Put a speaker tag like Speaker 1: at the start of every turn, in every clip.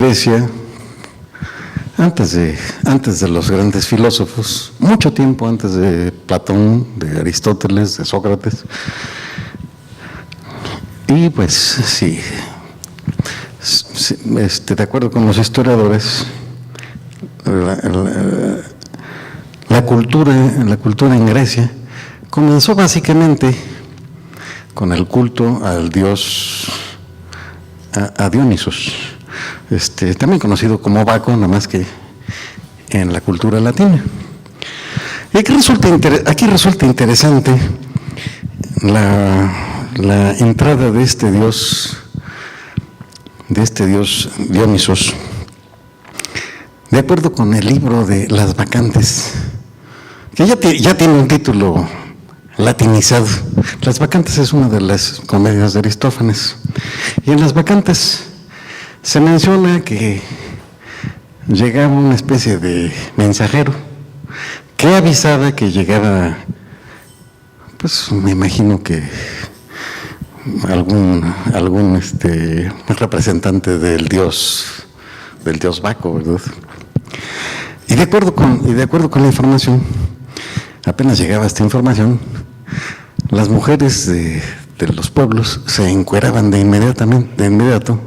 Speaker 1: Grecia, antes de los grandes filósofos, mucho tiempo antes de Platón, de Aristóteles, de Sócrates. Y pues sí, de acuerdo con los historiadores, la cultura en Grecia comenzó básicamente con el culto al dios, a Dionisos, también conocido como Baco, nada más que en la cultura latina. Y aquí resulta interesante la entrada de este dios Dionisos, de acuerdo con el libro de Las Bacantes, que ya tiene un título latinizado. Las Bacantes es una de las comedias de Aristófanes, y en Las Bacantes se menciona que llegaba una especie de mensajero que avisaba que llegaba, pues me imagino que algún representante del dios Baco, ¿verdad? Y de acuerdo con la información, apenas llegaba esta información, las mujeres de los pueblos se encueraban de inmediato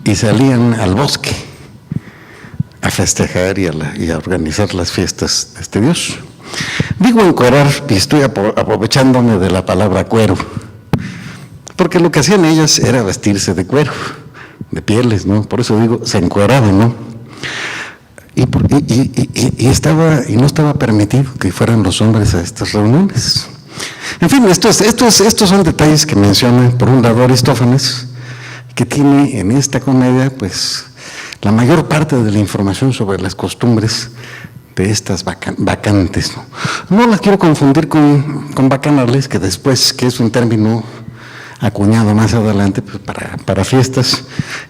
Speaker 1: y salían al bosque a festejar y a organizar las fiestas de este dios. Digo encuerar y estoy aprovechándome de la palabra cuero, porque lo que hacían ellas era vestirse de cuero, de pieles, ¿no? Por eso digo, se encueraban, ¿no? Y no estaba permitido que fueran los hombres a estas reuniones. En fin, estos son detalles que menciona, por un lado, Aristófanes, que tiene en esta comedia, pues, la mayor parte de la información sobre las costumbres de estas bacantes, ¿no? No las quiero confundir con bacanales, que es un término acuñado más adelante, pues, para fiestas,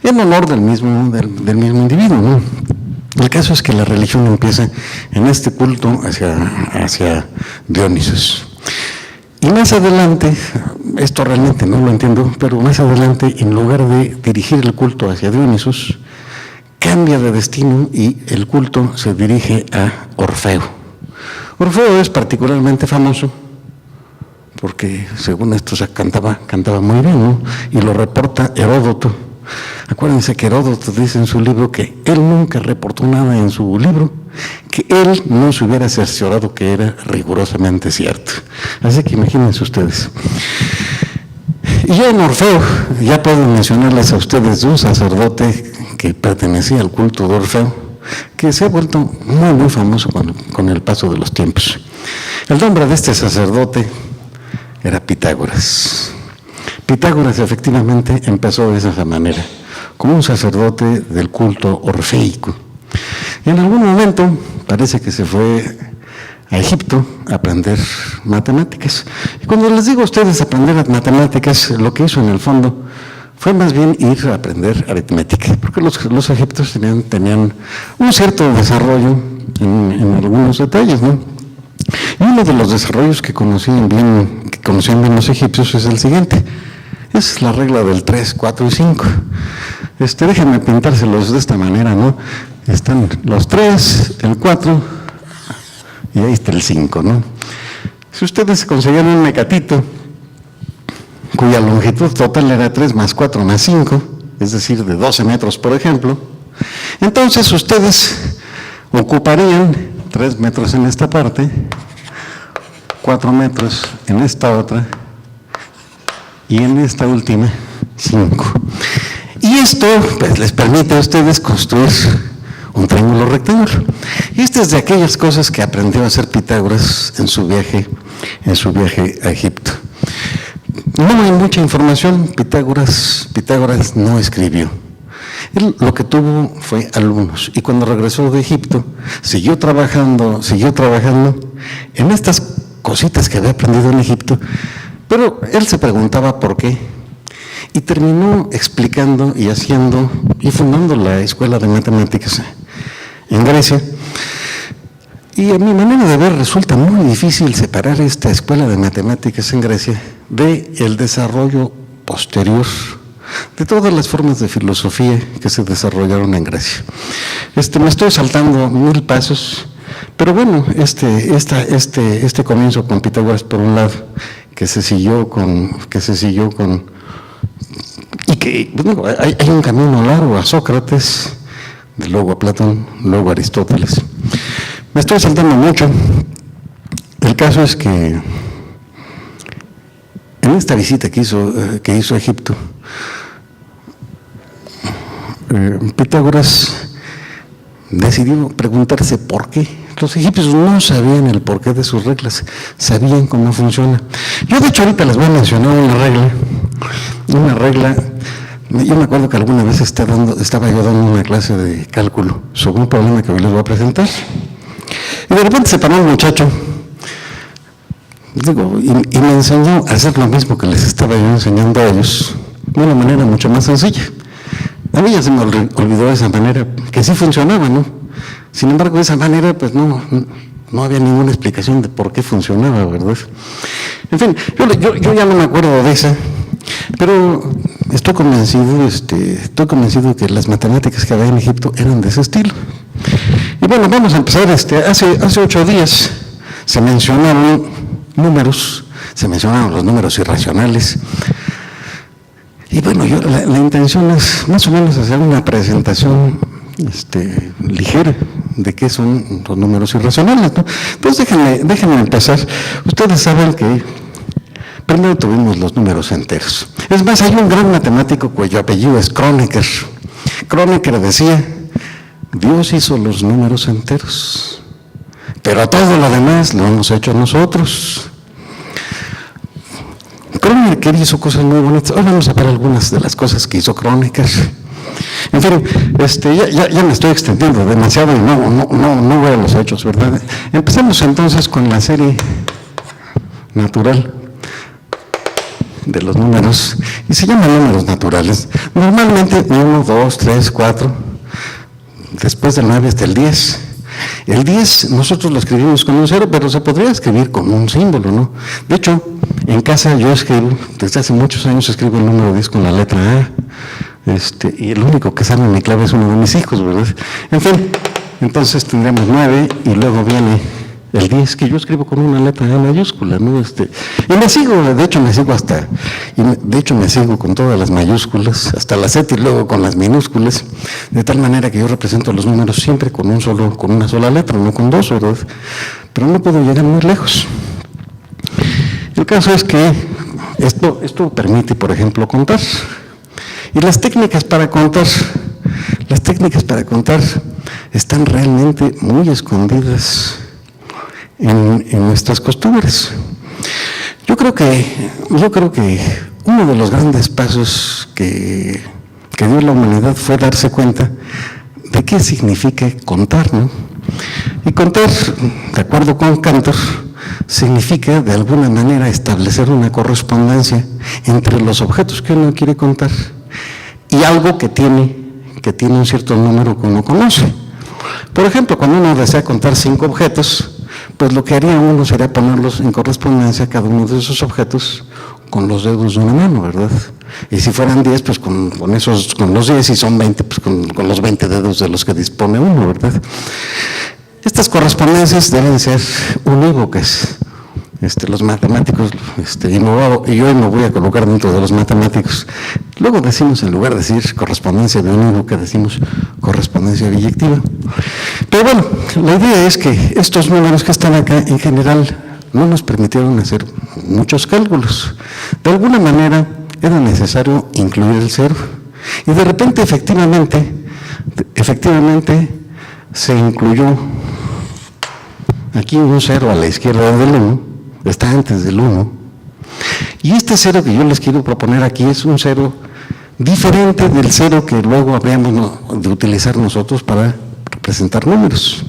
Speaker 1: en honor del mismo individuo, ¿no? El caso es que la religión empieza en este culto hacia Dionisos. Y más adelante, esto realmente no lo entiendo, pero más adelante, en lugar de dirigir el culto hacia Dionisos, cambia de destino y el culto se dirige a Orfeo. Orfeo es particularmente famoso porque, según esto, cantaba muy bien, ¿no? Y lo reporta Heródoto. Acuérdense que Heródoto dice en su libro que él nunca reportó nada en su libro que él no se hubiera cerciorado que era rigurosamente cierto. Así que imagínense ustedes. Y ya en Orfeo, ya puedo mencionarles a ustedes de un sacerdote que pertenecía al culto de Orfeo, que se ha vuelto muy, muy famoso con el paso de los tiempos. El nombre de este sacerdote era Pitágoras. Pitágoras efectivamente empezó de esa manera, como un sacerdote del culto orfeico. Y en algún momento parece que se fue a Egipto a aprender matemáticas. Y cuando les digo a ustedes aprender matemáticas, lo que hizo en el fondo fue más bien ir a aprender aritmética, porque los egipcios tenían un cierto desarrollo en algunos detalles, ¿no? Y uno de los desarrollos que conocían bien los egipcios es el siguiente. Es la regla del 3, 4 y 5. Déjenme pintárselos de esta manera, ¿no? Están los 3, el 4 y ahí está el 5, ¿no? Si ustedes conseguían un mecatito cuya longitud total era 3 más 4 más 5, es decir, de 12 metros, por ejemplo, entonces ustedes ocuparían 3 metros en esta parte, 4 metros en esta otra, y en esta última, 5. Y esto, pues, les permite a ustedes construir un triángulo rectangular. Y esta es de aquellas cosas que aprendió a hacer Pitágoras en su viaje a Egipto. No hay mucha información. Pitágoras no escribió. Él lo que tuvo fue alumnos, y cuando regresó de Egipto, siguió trabajando en estas cositas que había aprendido en Egipto, pero él se preguntaba por qué, y terminó explicando y haciendo y fundando la escuela de matemáticas en Grecia. Y a mi manera de ver resulta muy difícil separar esta escuela de matemáticas en Grecia de el desarrollo posterior de todas las formas de filosofía que se desarrollaron en Grecia. Me estoy saltando 1000 pasos, pero bueno, este comienzo con Pitágoras por un lado, que se siguió con y que bueno, hay un camino largo a Sócrates, luego a Platón, luego a Aristóteles. Me estoy saltando mucho. El caso es que en esta visita que hizo a Egipto, Pitágoras decidió preguntarse por qué. Los egipcios no sabían el porqué de sus reglas, sabían cómo funciona. Yo de hecho ahorita les voy a mencionar una regla. Yo me acuerdo que alguna vez estaba yo dando una clase de cálculo sobre un problema que hoy les voy a presentar. Y de repente se paró un muchacho, y me enseñó a hacer lo mismo que les estaba yo enseñando a ellos, de una manera mucho más sencilla. A mí ya se me olvidó esa manera, que sí funcionaba, ¿no? Sin embargo, de esa manera, pues no había ninguna explicación de por qué funcionaba, ¿verdad? En fin, yo ya no me acuerdo de esa, pero estoy convencido que las matemáticas que había en Egipto eran de ese estilo. Y bueno, vamos a empezar. Hace 8 días se mencionaron los números irracionales. Y bueno, la intención es más o menos hacer una presentación ligera de qué son los números irracionales, ¿no? Entonces déjenme empezar. Ustedes saben que primero tuvimos los números enteros. Es más, hay un gran matemático cuyo apellido es Kronecker. Kronecker decía: Dios hizo los números enteros, pero todo lo demás lo hemos hecho nosotros. Kronecker hizo cosas muy bonitas. Hoy vamos a ver algunas de las cosas que hizo Kronecker. En fin, ya me estoy extendiendo demasiado y no voy a los hechos, ¿verdad? Empecemos entonces con la serie natural de los números, y se llaman números naturales. Normalmente 1, 2, 3, 4, después del 9 hasta el 10. El 10 nosotros lo escribimos con un 0, pero se podría escribir con un símbolo, ¿no? De hecho, en casa yo escribo, desde hace muchos años escribo el número 10 con la letra A, y el único que sabe mi clave es uno de mis hijos, ¿verdad? En fin, entonces tendremos 9 y luego viene el 10, que yo escribo con una letra A mayúscula, ¿no? Y me sigo con todas las mayúsculas, hasta la Z y luego con las minúsculas, de tal manera que yo represento los números siempre con una sola letra, no con dos, ¿verdad? Pero no puedo llegar muy lejos. El caso es que esto permite, por ejemplo, contar. Y las técnicas para contar están realmente muy escondidas en nuestras costumbres. Yo creo que uno de los grandes pasos que dio la humanidad fue darse cuenta de qué significa contar, ¿no? Y contar, de acuerdo con Cantor, significa de alguna manera establecer una correspondencia entre los objetos que uno quiere contar y algo que tiene un cierto número que uno conoce. Por ejemplo, cuando uno desea contar 5 objetos, pues lo que haría uno sería ponerlos en correspondencia a cada uno de esos objetos con los dedos de una mano, ¿verdad? Y si fueran 10, pues con los 10, y son 20, pues con los 20 dedos de los que dispone uno, ¿verdad? Estas correspondencias deben ser unívocas. Los matemáticos, y yo me voy a colocar dentro de los matemáticos. Luego decimos, en lugar de decir correspondencia biunívoca, decimos correspondencia biyectiva. Pero bueno, la idea es que estos números que están acá, en general, no nos permitieron hacer muchos cálculos. De alguna manera, era necesario incluir el 0. Y de repente, efectivamente, se incluyó aquí un 0 a la izquierda del 1. Está antes del 1. Y este 0 que yo les quiero proponer aquí es un 0 diferente del 0 que luego habríamos de utilizar nosotros para representar números.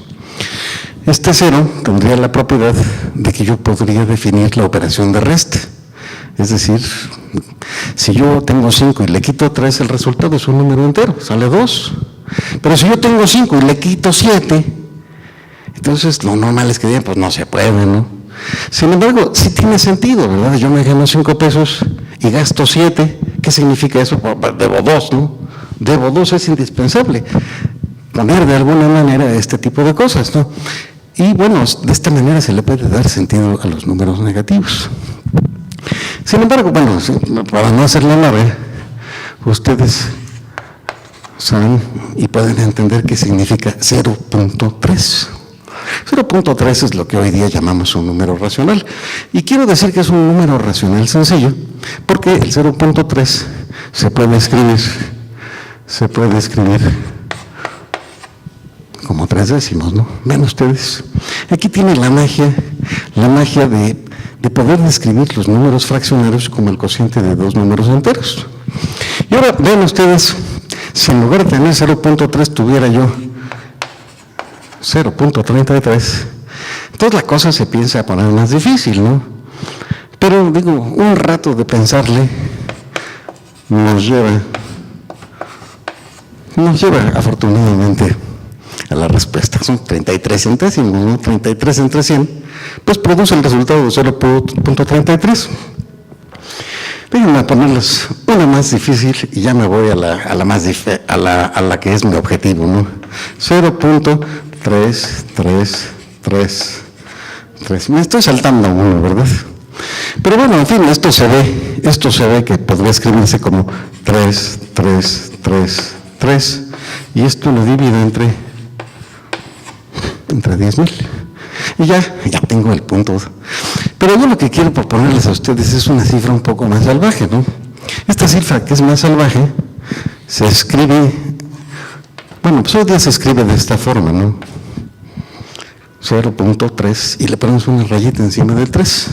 Speaker 1: Este 0 tendría la propiedad de que yo podría definir la operación de resta. Es decir, si yo tengo 5 y le quito 3, el resultado es un número entero, sale 2. Pero si yo tengo 5 y le quito 7, entonces lo normal es que digan, pues no se puede, ¿no? Sin embargo, sí tiene sentido, ¿verdad? Yo me gano 5 pesos y gasto 7, ¿Qué significa eso? Debo 2, ¿no? Debo 2 es indispensable. Poner de alguna manera este tipo de cosas, ¿no? Y bueno, de esta manera se le puede dar sentido a los números negativos. Sin embargo, bueno, para no hacerla larga, ustedes saben y pueden entender qué significa 0.3. 0.3 es lo que hoy día llamamos un número racional. Y quiero decir que es un número racional sencillo, porque el 0.3 se puede escribir como 3 décimos, ¿no? Ven ustedes, aquí tiene la magia de poder describir los números fraccionarios como el cociente de 2 números enteros. Y ahora, ven ustedes, si en lugar de tener 0.3 tuviera yo 0.33, entonces la cosa se piensa a poner más difícil, ¿no? Pero digo, un rato de pensarle nos lleva afortunadamente a la respuesta. Son 33 centésimos, ¿no? 33 entre 100, pues produce el resultado de 0.33. Déjenme ponerles una más difícil y ya me voy a la que es mi objetivo, ¿no? 0.3333. Me estoy saltando uno, ¿verdad? Pero bueno, en fin, esto se ve que podría escribirse como 3, 3, 3, 3, y esto lo divido entre 10,000. Y ya tengo el punto. Pero yo lo que quiero proponerles a ustedes es una cifra un poco más salvaje, ¿no? Esta cifra que es más salvaje se escribe, bueno, pues hoy día se escribe de esta forma, ¿no? 0.3 y le ponemos una rayita encima del 3.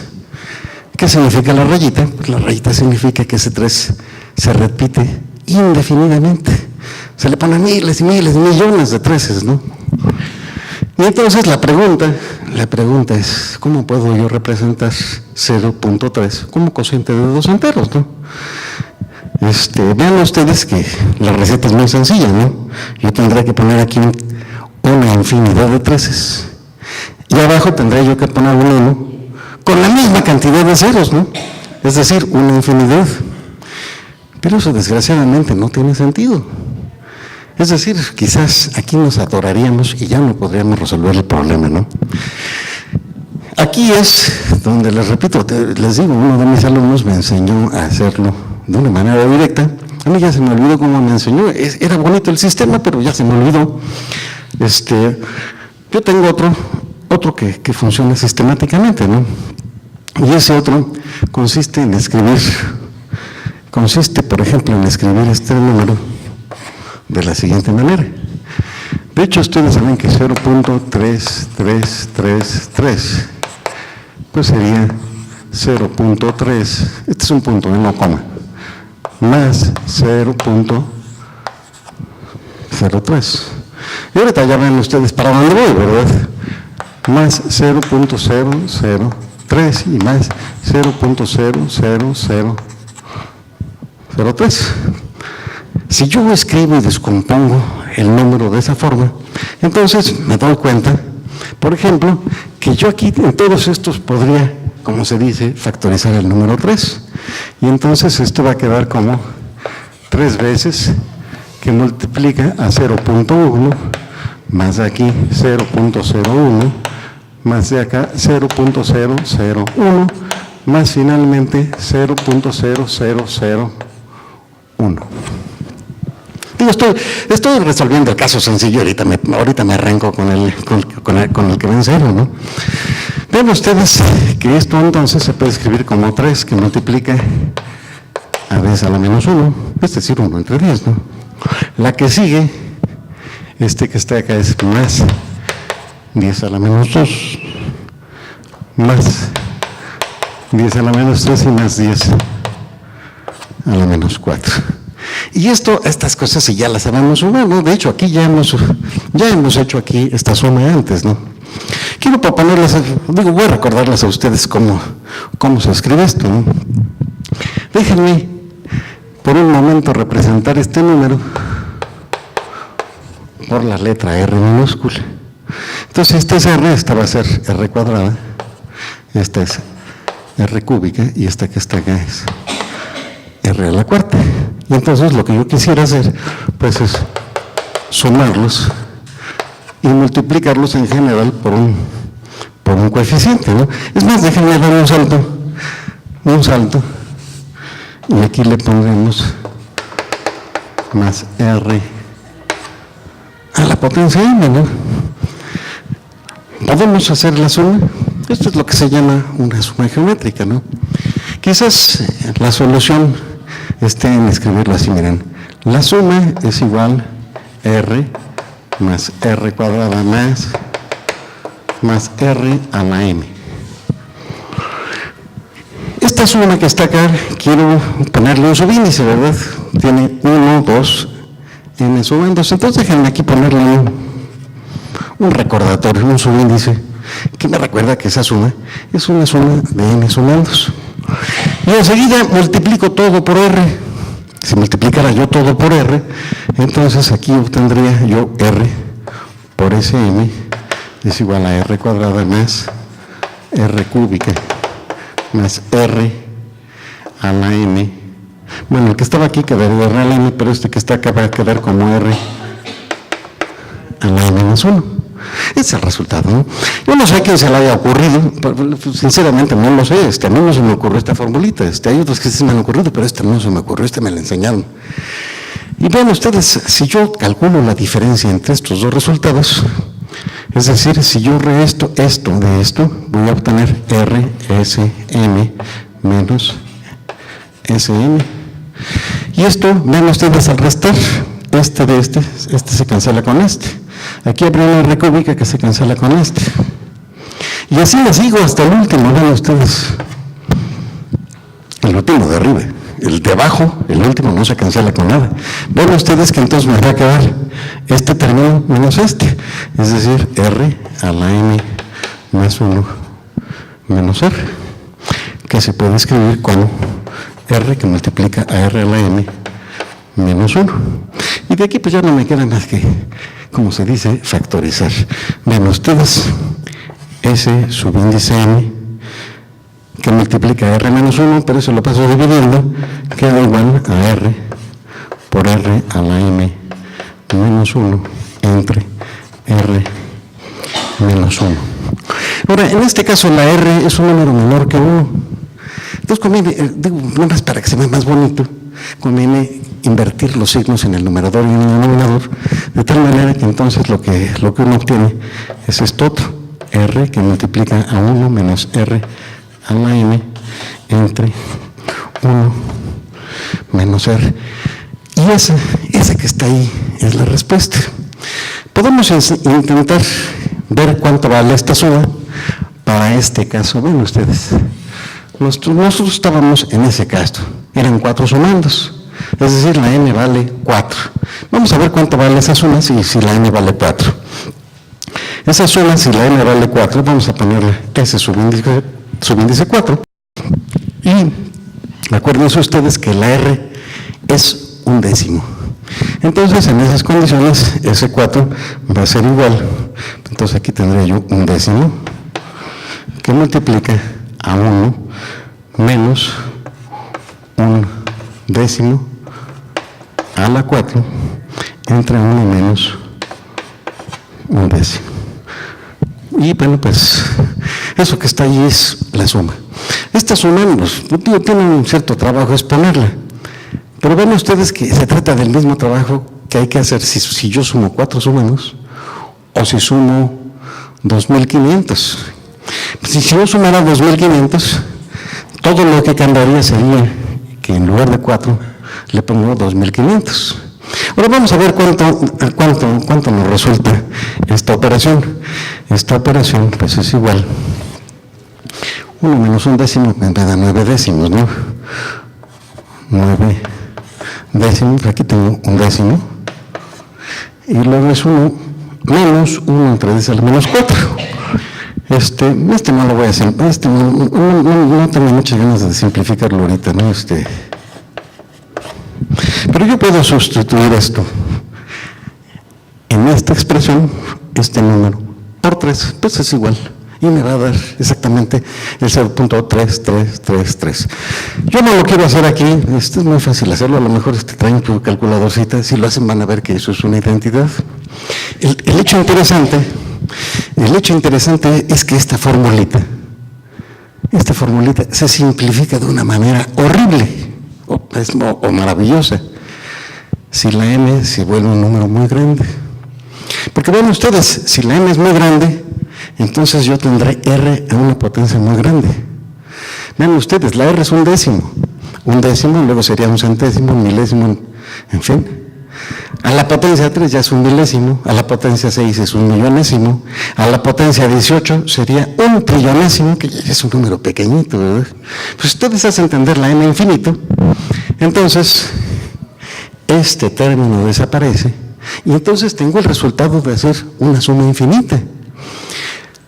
Speaker 1: ¿Qué significa la rayita? Pues la rayita significa que ese 3 se repite indefinidamente. Se le ponen miles y miles, millones de 3, ¿no? Y entonces la pregunta es, ¿cómo puedo yo representar 0.3 como cociente de 2 enteros, ¿no? Vean ustedes que la receta es muy sencilla, ¿no? Yo tendré que poner aquí una infinidad de 3 y abajo tendré yo que poner un 1 con la misma cantidad de ceros, ¿no? Es decir, una infinidad. Pero eso desgraciadamente no tiene sentido. Es decir, quizás aquí nos atoraríamos y ya no podríamos resolver el problema, ¿no? Aquí es donde, les repito, les digo, uno de mis alumnos me enseñó a hacerlo de una manera directa. A mí ya se me olvidó cómo me enseñó. Era bonito el sistema, pero ya se me olvidó. Yo tengo otro que funciona sistemáticamente, ¿no? Y ese otro consiste, por ejemplo, en escribir este número de la siguiente manera. De hecho, ustedes saben que 0.3333 pues sería 0.3, este es un punto, no coma, más 0.03. Y ahorita ya ven ustedes para dónde voy, ¿verdad? Más 0.003 y más 0.00003. Si yo escribo y descompongo el número de esa forma, entonces me doy cuenta, por ejemplo, que yo aquí en todos estos podría, como se dice, factorizar el número 3. Y entonces esto va a quedar como 3 veces que multiplica a 0.1, más de aquí 0.01, más de acá 0.001, más finalmente 0.0001. Estoy resolviendo el caso sencillo, ahorita me arranco con el que ven cero, ¿no? Vean ustedes que esto entonces se puede escribir como 3 que multiplica a 10 a la menos 1, es decir, 1 entre 10, ¿no? La que sigue, que está acá es más 10 a la menos 2, más 10 a la menos 3 y más 10 a la menos 4. Y estas cosas sí ya las sabemos sumar, ¿no? De hecho, aquí ya hemos hecho aquí esta suma antes, ¿no? Quiero proponerles, voy a recordarles a ustedes cómo se escribe esto, ¿no? Déjenme por un momento representar este número por la letra R minúscula. Entonces, esta es R, esta va a ser R cuadrada, esta es R cúbica y esta que está acá es R R a la cuarta. Y entonces lo que yo quisiera hacer, pues es sumarlos y multiplicarlos en general por un coeficiente, ¿no? Es más, déjenme dar un salto, y aquí le pondremos más R a la potencia n, ¿no? Podemos hacer la suma. Esto es lo que se llama una suma geométrica, ¿no? Quizás la solución esté en escribirlo así, miren. La suma es igual R más R cuadrada más R a la m. Esta suma que está acá, quiero ponerle un subíndice, ¿verdad? Tiene 1, 2, n subandos. Entonces déjenme aquí ponerle un recordatorio, un subíndice, que me recuerda que esa suma es una suma de n sumandos. Y enseguida multiplico todo por R. Si multiplicara yo todo por R, entonces aquí obtendría yo R por SM es igual a R cuadrada más R cúbica más R a la M. Bueno, el que estaba aquí quedaría R a la M, pero este que está acá va a quedar como R a la M más 1. Ese es el resultado, ¿no? Yo no sé a quién se le haya ocurrido, sinceramente no lo sé, a mí no se me ocurrió esta formulita, hay otros que sí se me han ocurrido, pero no se me ocurrió, me la enseñaron. Y bueno, ustedes, si yo calculo la diferencia entre estos dos resultados, es decir, si yo resto esto de esto, voy a obtener RSM menos SM. Y esto, ven ustedes al restar, este de este se cancela con este. Aquí habría una R cúbica que se cancela con este. Y así les sigo hasta el último, ven ustedes. El último de arriba. El de abajo, el último, no se cancela con nada. Ven ustedes que entonces me va a quedar este término menos este. Es decir, R a la M más 1 menos R. Que se puede escribir como R que multiplica a R a la M menos 1. Y de aquí pues ya no me queda más que, como se dice, factorizar. Ven ustedes, ese subíndice M, que multiplica R menos 1, pero eso lo paso dividiendo, queda igual a R por R a la M menos 1 entre R menos 1. Ahora, en este caso la R es un número menor que 1. Entonces conviene, digo, nada más para que se vea más bonito, conviene invertir los signos en el numerador y en el denominador, de tal manera que entonces lo que uno obtiene es esto otro, R que multiplica a 1 menos R a la M entre 1 menos R. Y ese que está ahí es la respuesta. Podemos intentar ver cuánto vale esta suma para este caso. Ven ustedes, nosotros estábamos en ese caso, eran 4 sumandos, es decir, la n vale 4. Vamos a ver cuánto vale esa suma si la n vale 4. Esa suma, si la n vale 4, vamos a ponerle ese subíndice 4. Y acuérdense ustedes que la R es un décimo. Entonces, en esas condiciones, ese 4 va a ser igual. Entonces, aquí tendré yo un décimo que multiplica a 1 menos un décimo a la 4 entre 1 menos un décimo. Y bueno, pues eso que está ahí es la suma. Esta suma tiene un cierto trabajo exponerla, pero ven ustedes que se trata del mismo trabajo que hay que hacer si yo sumo 4 sumados o si sumo 2.500. Si yo sumara 2.500, todo lo que cambiaría sería que en lugar de 4 le pongo 2.500. Ahora vamos a ver cuánto nos resulta esta operación. Esta operación pues es igual 1 menos un décimo me da 9 décimos, ¿no? 9 décimos, aquí tengo un décimo, y luego es 1 menos 1 entre 10 a la menos 4. Este no lo voy a hacer, no tengo muchas ganas de simplificarlo ahorita, ¿no? Pero yo puedo sustituir esto en esta expresión, este número, por 3, pues es igual. y me va a dar exactamente el 0.3333. Yo no lo quiero hacer aquí, esto es muy fácil hacerlo, a lo mejor traen tu calculadorcita, si lo hacen van a ver que eso es una identidad. El hecho interesante es que esta formulita se simplifica de una manera horrible o maravillosa si la m se vuelve un número muy grande. Porque vean ustedes, si la m es muy grande, entonces yo tendré r a una potencia muy grande. Vean ustedes, la r es un décimo, luego sería un centésimo, un milésimo, en fin. A la potencia 3 ya es un milésimo, a la potencia 6 es un millonésimo, a la potencia 18 sería un trillonésimo, que ya es un número pequeñito, ¿verdad? Pues ustedes hacen entender la n infinito, entonces este término desaparece y entonces tengo el resultado de hacer una suma infinita.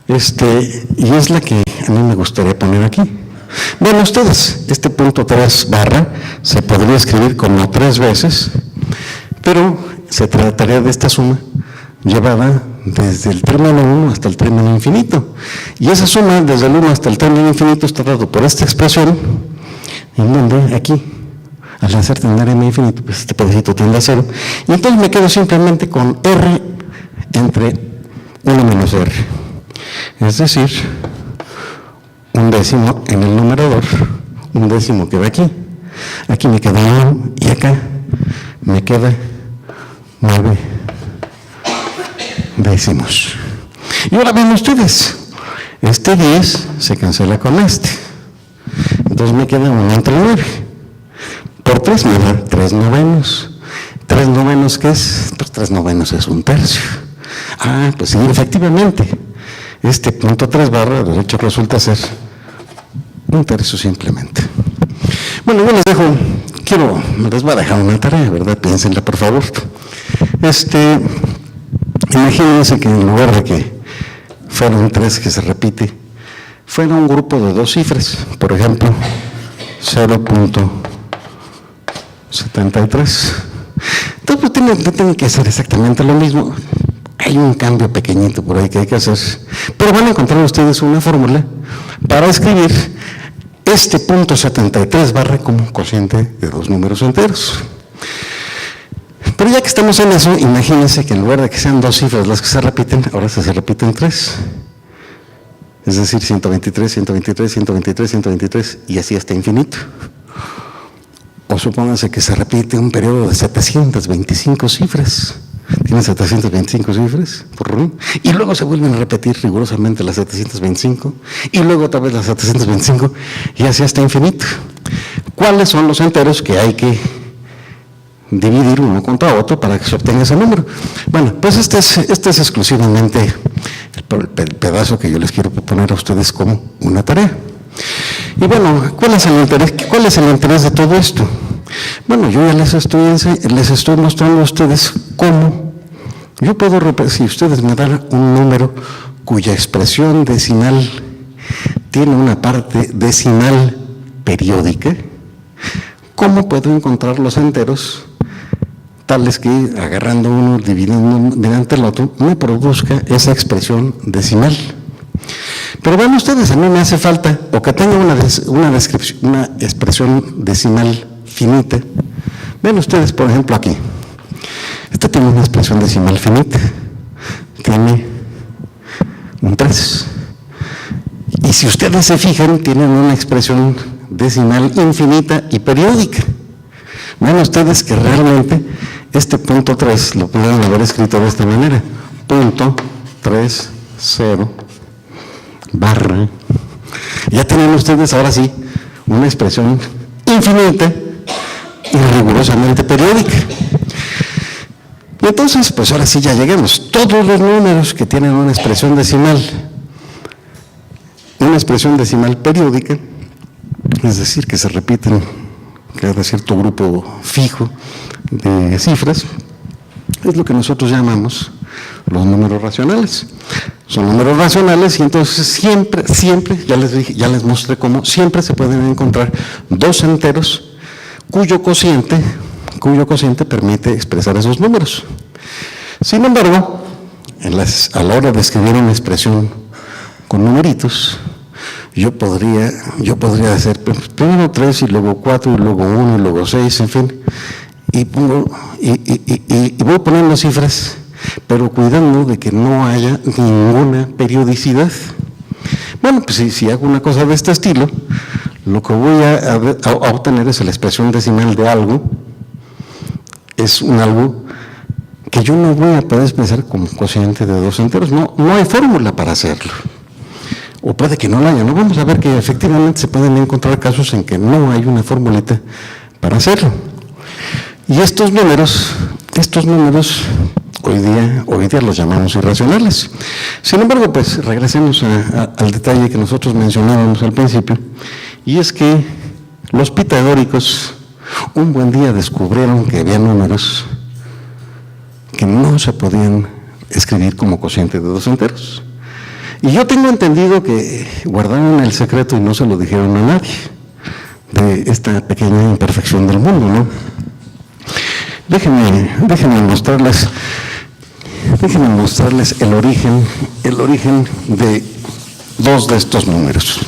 Speaker 1: Y es la que a mí me gustaría poner aquí. Bueno, ustedes, este punto 3 barra se podría escribir como 3 veces, pero se trataría de esta suma llevada desde el término 1 hasta el término infinito. Y esa suma desde el 1 hasta el término infinito está dado por esta expresión, en donde aquí, al hacer tener m infinito, pues este pedacito tiende a 0. Y entonces me quedo simplemente con r entre 1 menos r. Es decir, un décimo en el numerador, un décimo queda aquí. Aquí me queda 1 y acá me queda 9 décimos. Y ahora ven ustedes, este 10 se cancela con este. Entonces me queda 1 entre 9. Por 3 me da 3 novenos. 3 novenos, ¿qué es? Pues 3 novenos es un tercio. Ah, pues sí, efectivamente. Este punto 3 barra, de hecho, resulta ser un tercio simplemente. Bueno, yo les dejo, les voy a dejar una tarea, ¿verdad? Piénsenla, por favor. Imagínense que en lugar de que fuera un 3 que se repite, fuera un grupo de 2 cifras, por ejemplo, 0.73. Entonces, tienen que hacer exactamente lo mismo. Hay un cambio pequeñito por ahí que hay que hacer, pero van a encontrar ustedes una fórmula para escribir este punto 73 barra como cociente de 2 números enteros. Pero ya que estamos en eso, imagínense que en lugar de que sean 2 cifras las que se repiten, ahora se repiten 3. Es decir, 123, 123, 123, 123 y así hasta infinito. O supónganse que se repite un periodo de 725 cifras. Tiene 725 cifras, y luego se vuelven a repetir rigurosamente las 725, y luego otra vez las 725, y así hasta infinito. ¿Cuáles son los enteros que hay que dividir uno contra otro para que se obtenga ese número? Bueno, pues este es exclusivamente el pedazo que yo les quiero proponer a ustedes como una tarea. Y bueno, ¿cuál es el interés de todo esto? Bueno, yo ya les estoy mostrando a ustedes cómo yo puedo repetir. Si ustedes me dan un número cuya expresión decimal tiene una parte decimal periódica, ¿cómo puedo encontrar los enteros tales que, agarrando uno, dividiendo mediante el otro, me produzca esa expresión decimal? Pero vean ustedes, a mí me hace falta, o que tenga una expresión decimal finita. Ven ustedes, por ejemplo, aquí. Esta tiene una expresión decimal finita. Tiene un 3. Y si ustedes se fijan, tienen una expresión decimal infinita y periódica. Ven ustedes que realmente este punto 3 lo pueden haber escrito de esta manera. Punto 3, 0, barra. Ya tienen ustedes ahora sí una expresión infinita y rigurosamente periódica. Y entonces, pues ahora sí ya lleguemos. Todos los números que tienen una expresión decimal periódica, es decir, que se repiten cada cierto grupo fijo de cifras, es lo que nosotros llamamos los números racionales. Son números racionales y entonces siempre, ya les mostré cómo siempre se pueden encontrar 2 enteros cuyo cociente permite expresar esos números. Sin embargo, a la hora de escribir una expresión con numeritos, yo podría hacer primero 3 y luego 4 y luego 1 y luego 6, en fin, y voy poniendo cifras, pero cuidando de que no haya ninguna periodicidad. Bueno, pues si hago una cosa de este estilo, lo que voy a obtener es la expresión decimal de algo, es un algo que yo no voy a poder expresar como cociente de 2 enteros, no hay fórmula para hacerlo. O puede que no la haya, no vamos a ver que efectivamente se pueden encontrar casos en que no hay una formulita para hacerlo. Y estos números, hoy día los llamamos irracionales. Sin embargo, pues regresemos al detalle que nosotros mencionábamos al principio, y es que los pitagóricos un buen día descubrieron que había números que no se podían escribir como cociente de 2 enteros. Y yo tengo entendido que guardaron el secreto y no se lo dijeron a nadie de esta pequeña imperfección del mundo, ¿no? Déjenme mostrarles el origen de 2 de estos números.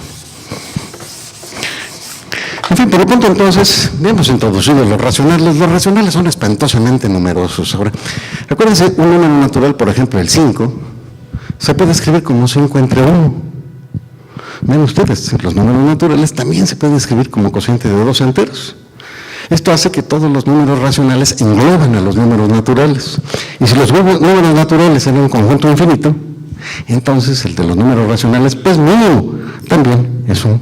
Speaker 1: En fin, por lo pronto entonces, ya hemos introducido los racionales. Los racionales son espantosamente numerosos. Ahora, acuérdense, un número natural, por ejemplo, el 5, se puede escribir como 5 entre 1. Ven ustedes, los números naturales también se pueden escribir como cociente de 2 enteros. Esto hace que todos los números racionales engloben a los números naturales. Y si los números naturales son un conjunto infinito, entonces el de los números racionales, pues no, también es un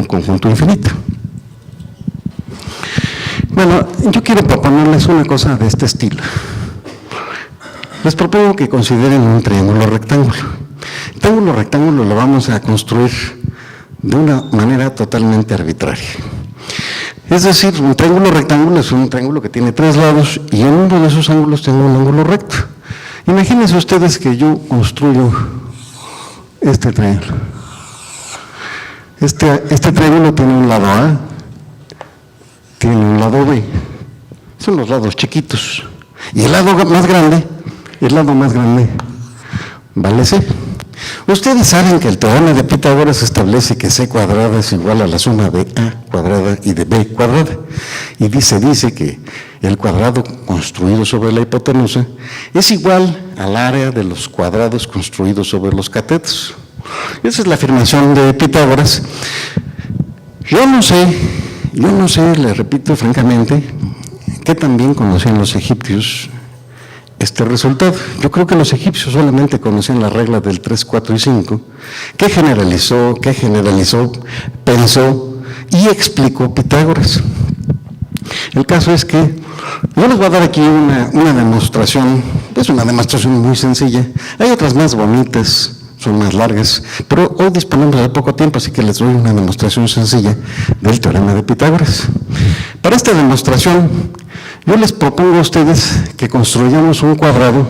Speaker 1: conjunto infinito. Bueno, yo quiero proponerles una cosa de este estilo. Les propongo que consideren un triángulo rectángulo. El triángulo rectángulo lo vamos a construir de una manera totalmente arbitraria. Es decir, un triángulo rectángulo es un triángulo que tiene 3 lados y en uno de esos ángulos tengo un ángulo recto. Imagínense ustedes que yo construyo este triángulo. Este triángulo tiene un lado A, tiene un lado B. Son los lados chiquitos. Y el lado más grande vale C. Ustedes saben que el teorema de Pitágoras establece que C cuadrada es igual a la suma de A cuadrada y de B cuadrada. Y dice que el cuadrado construido sobre la hipotenusa es igual al área de los cuadrados construidos sobre los catetos. Esa es la afirmación de Pitágoras. Yo no sé, le repito francamente, que también conocían los egipcios este resultado. Yo creo que los egipcios solamente conocían la regla del 3, 4 y 5, que generalizó, pensó y explicó Pitágoras. El caso es que yo les voy a dar aquí una demostración, es una demostración muy sencilla. Hay otras más bonitas, son más largas, pero hoy disponemos de poco tiempo, así que les doy una demostración sencilla del teorema de Pitágoras. Para esta demostración, yo les propongo a ustedes que construyamos un cuadrado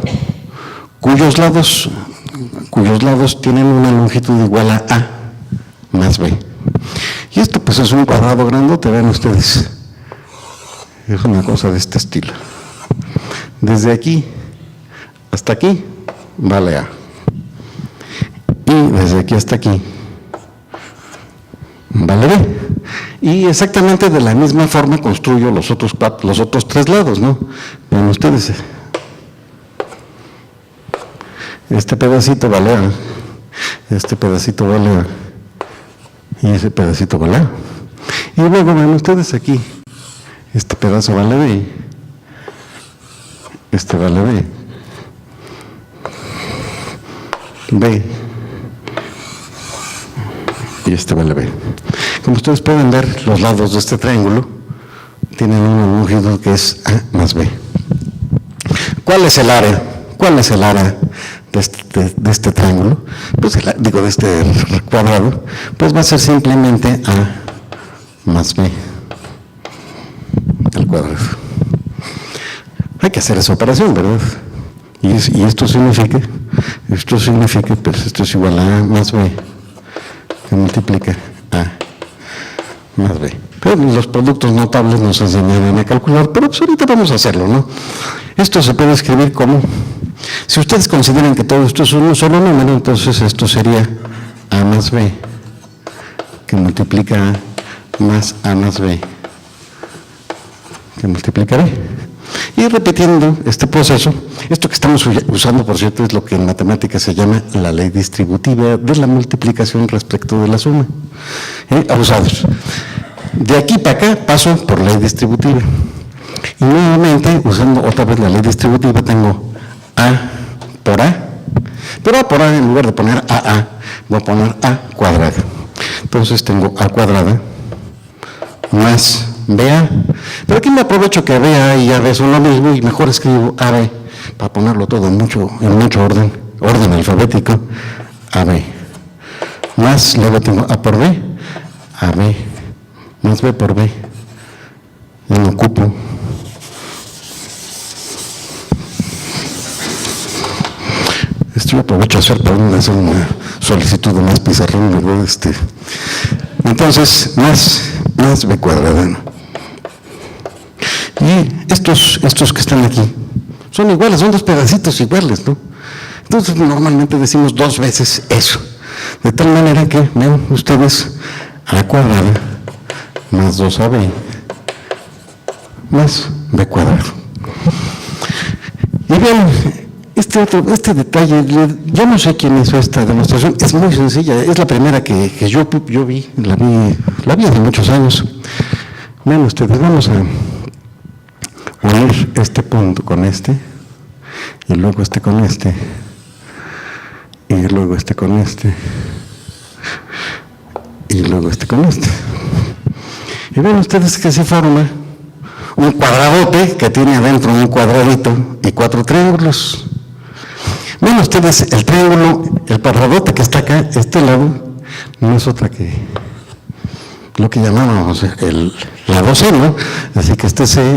Speaker 1: cuyos lados tienen una longitud igual a A más B. Y esto pues es un cuadrado grandote, vean ustedes. Es una cosa de este estilo. Desde aquí hasta aquí vale A. Y desde aquí hasta aquí vale B. Y exactamente de la misma forma construyo los otros 3 lados, ¿no? Vean ustedes. Este pedacito vale A, este pedacito vale A, y ese pedacito vale A. Y luego ven ustedes aquí, este pedazo vale B, este vale B, B, y este vale B. Como ustedes pueden ver, los lados de este triángulo tienen una longitud que es A más B. ¿Cuál es el área? De este triángulo? Pues de este cuadrado, pues va a ser simplemente A más B al cuadrado. Hay que hacer esa operación, ¿verdad? Y esto significa, pues esto es igual a A más B, que multiplica A más B. Pero los productos notables nos enseñaron a calcular, pero pues ahorita vamos a hacerlo, ¿no? Esto se puede escribir como, si ustedes consideran que todo esto es un solo número, entonces esto sería A más B, que multiplica A más A más B, que multiplica B. Y repitiendo este proceso, esto que estamos usando, por cierto, es lo que en matemáticas se llama la ley distributiva de la multiplicación respecto de la suma. Abusados. De aquí para acá paso por ley distributiva. Y nuevamente, usando otra vez la ley distributiva, tengo A por A. Pero A por A, en lugar de poner AA, voy a poner A cuadrada. Entonces tengo A cuadrada más BA. Pero aquí me aprovecho que BA y AB son lo mismo y mejor escribo AB para ponerlo todo en mucho orden alfabético. AB más, luego tengo A por B, AB más B por B. Ya no ocupo. Esto aprovecho a hacer para hacer una solicitud de más pizarrón, ¿verdad? Entonces, más B cuadrada, ¿no? Y estos que están aquí son iguales, son dos pedacitos iguales, ¿no? Entonces, normalmente decimos dos veces eso. De tal manera que, ven ustedes, A cuadrada más 2AB más B cuadrado. Y bien, este detalle, yo no sé quién hizo esta demostración, es muy sencilla, es la primera que yo vi, la vi hace muchos años. Vean ustedes, vamos a unir este punto con este, y luego este con este, y luego este con este, y luego este con este. Y ven ustedes que se forma un cuadradote que tiene adentro un cuadradito y 4 triángulos. Ven ustedes el triángulo, el cuadradote que está acá, este lado, no es otra que lo que llamamos lado C, ¿no? Así que este C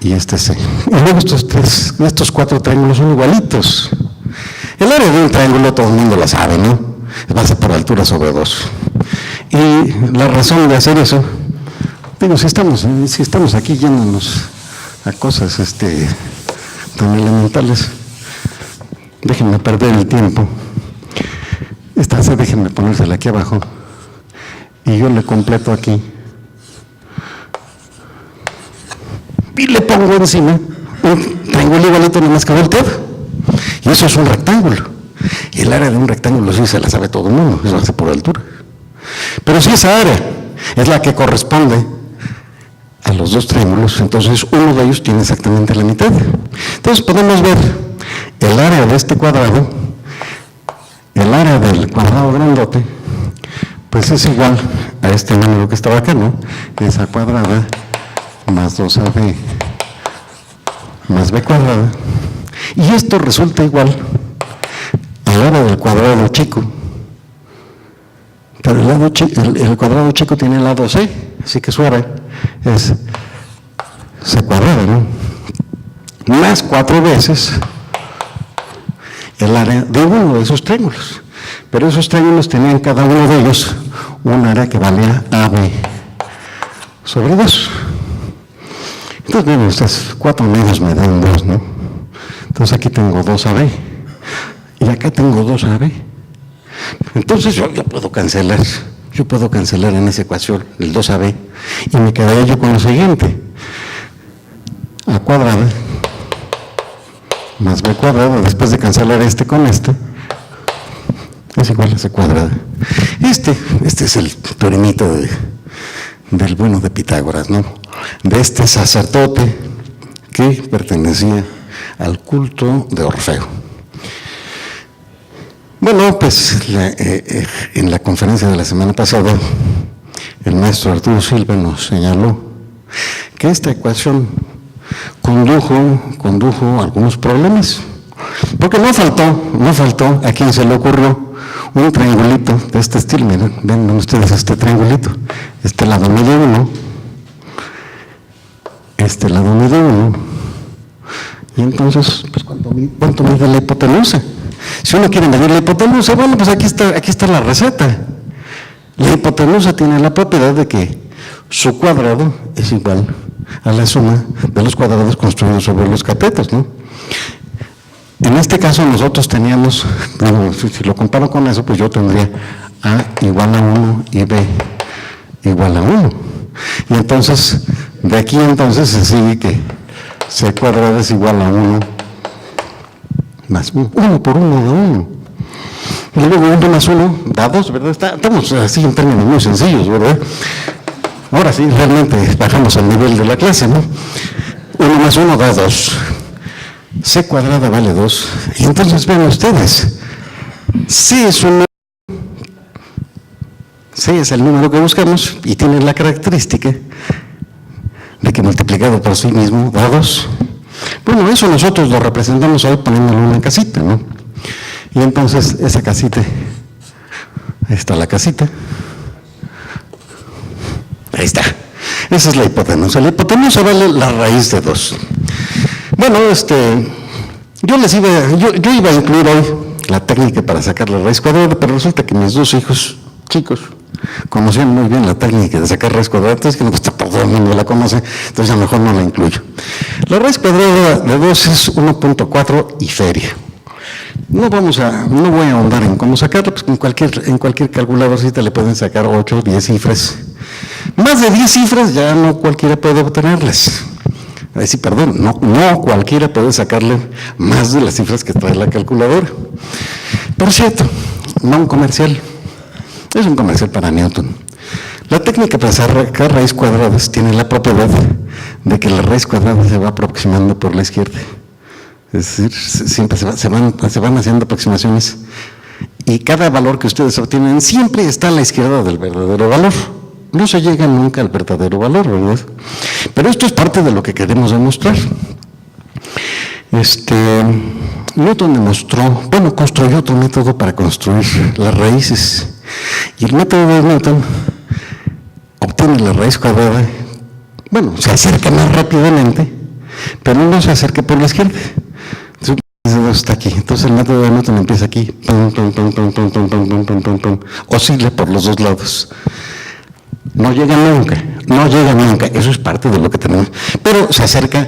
Speaker 1: y este C. Y luego estos 4 triángulos son igualitos. El área de un triángulo todo el mundo lo sabe, ¿no? Base por altura sobre 2. Y la razón de hacer eso, digo, si estamos aquí yéndonos a cosas tan elementales, déjenme perder el tiempo. Esta C déjenme ponérsela aquí abajo y yo le completo aquí y le pongo encima un triángulo igualito nomás que volteado, y eso es un rectángulo. Y el área de un rectángulo sí se la sabe todo el mundo, es base por altura. Pero si esa área es la que corresponde a los dos triángulos, entonces uno de ellos tiene exactamente la mitad. Entonces podemos ver el área de este cuadrado, el área del cuadrado grandote, pues es igual a este número que estaba acá, ¿no? Es A cuadrada más 2AB más B cuadrada. Y esto resulta igual al área del cuadrado chico. Pero el cuadrado chico tiene el lado C, así que su área es C cuadrada, ¿no? Más 4 veces el área de uno de esos triángulos. Pero esos triángulos tenían cada uno de ellos un área que valía AB sobre 2. Entonces, ven ustedes, 4 medios me dan 2, ¿no? Entonces aquí tengo 2AB y acá tengo 2AB. Entonces yo puedo cancelar en esa ecuación el 2AB y me quedaría yo con lo siguiente: A cuadrada más B cuadrada, después de cancelar este con este, es igual a C cuadrada. Este es el teoremita del bueno de Pitágoras, ¿no? De este sacerdote que pertenecía al culto de Orfeo. Bueno, pues en la conferencia de la semana pasada, el maestro Arturo Silva nos señaló que esta ecuación condujo algunos problemas, porque no faltó a quien se le ocurrió un triangulito de este estilo. Miren, ven ustedes este triangulito, este lado mide 1, este lado mide 1, y entonces, pues, ¿cuánto mide la hipotenusa? Si uno quiere medir la hipotenusa, bueno, pues aquí está la receta. La hipotenusa tiene la propiedad de que su cuadrado es igual a la suma de los cuadrados construidos sobre los catetos, ¿no? En este caso nosotros teníamos, bueno, si lo comparo con eso, pues yo tendría A igual a 1 y B igual a 1. Y entonces, de aquí entonces se sigue que C cuadrado es igual a 1 más 1, 1 por 1 da 1. Y luego 1 más 1 da 2, ¿verdad? Estamos así en términos muy sencillos, ¿verdad? Ahora sí, realmente bajamos al nivel de la clase, ¿no? 1 más 1 da 2. C cuadrada vale 2. Y entonces ven ustedes, C es el número que buscamos y tiene la característica de que multiplicado por sí mismo da 2. Bueno, eso nosotros lo representamos hoy poniéndole una casita, ¿no? Y entonces esa casita, ahí está la casita. Ahí está. Esa es la hipotenusa. La hipotenusa vale la raíz de 2. Bueno, yo iba a incluir hoy la técnica para sacar la raíz cuadrada, pero resulta que mis dos hijos chicos conocían muy bien la técnica de sacar raíz cuadrada, entonces que no gusta, todo el mundo la conoce, entonces a lo mejor no la incluyo. La raíz cuadrada de 2 es 1.4 y feria. No voy a ahondar en cómo sacarlo, pues en cualquier calculadorcita le pueden sacar 8 o 10 cifras. Más de 10 cifras ya no cualquiera puede obtenerlas. Sí, perdón, no cualquiera puede sacarle más de las cifras que trae la calculadora. Por cierto, no un comercial, es un comercial para Newton. La técnica para sacar raíz cuadradas tiene la propiedad de que la raíz cuadrada se va aproximando por la izquierda. Es decir, siempre se van haciendo aproximaciones y cada valor que ustedes obtienen siempre está a la izquierda del verdadero valor. No se llega nunca al verdadero valor, ¿verdad? Pero esto es parte de lo que queremos demostrar. Newton construyó otro método para construir las raíces. Y el método de Newton obtiene la raíz cuadrada, se acerca más rápidamente, pero no se acerca por la izquierda. Está aquí. Entonces el método de Newton empieza aquí, oscila por los dos lados. No llega nunca, eso es parte de lo que tenemos, pero se acerca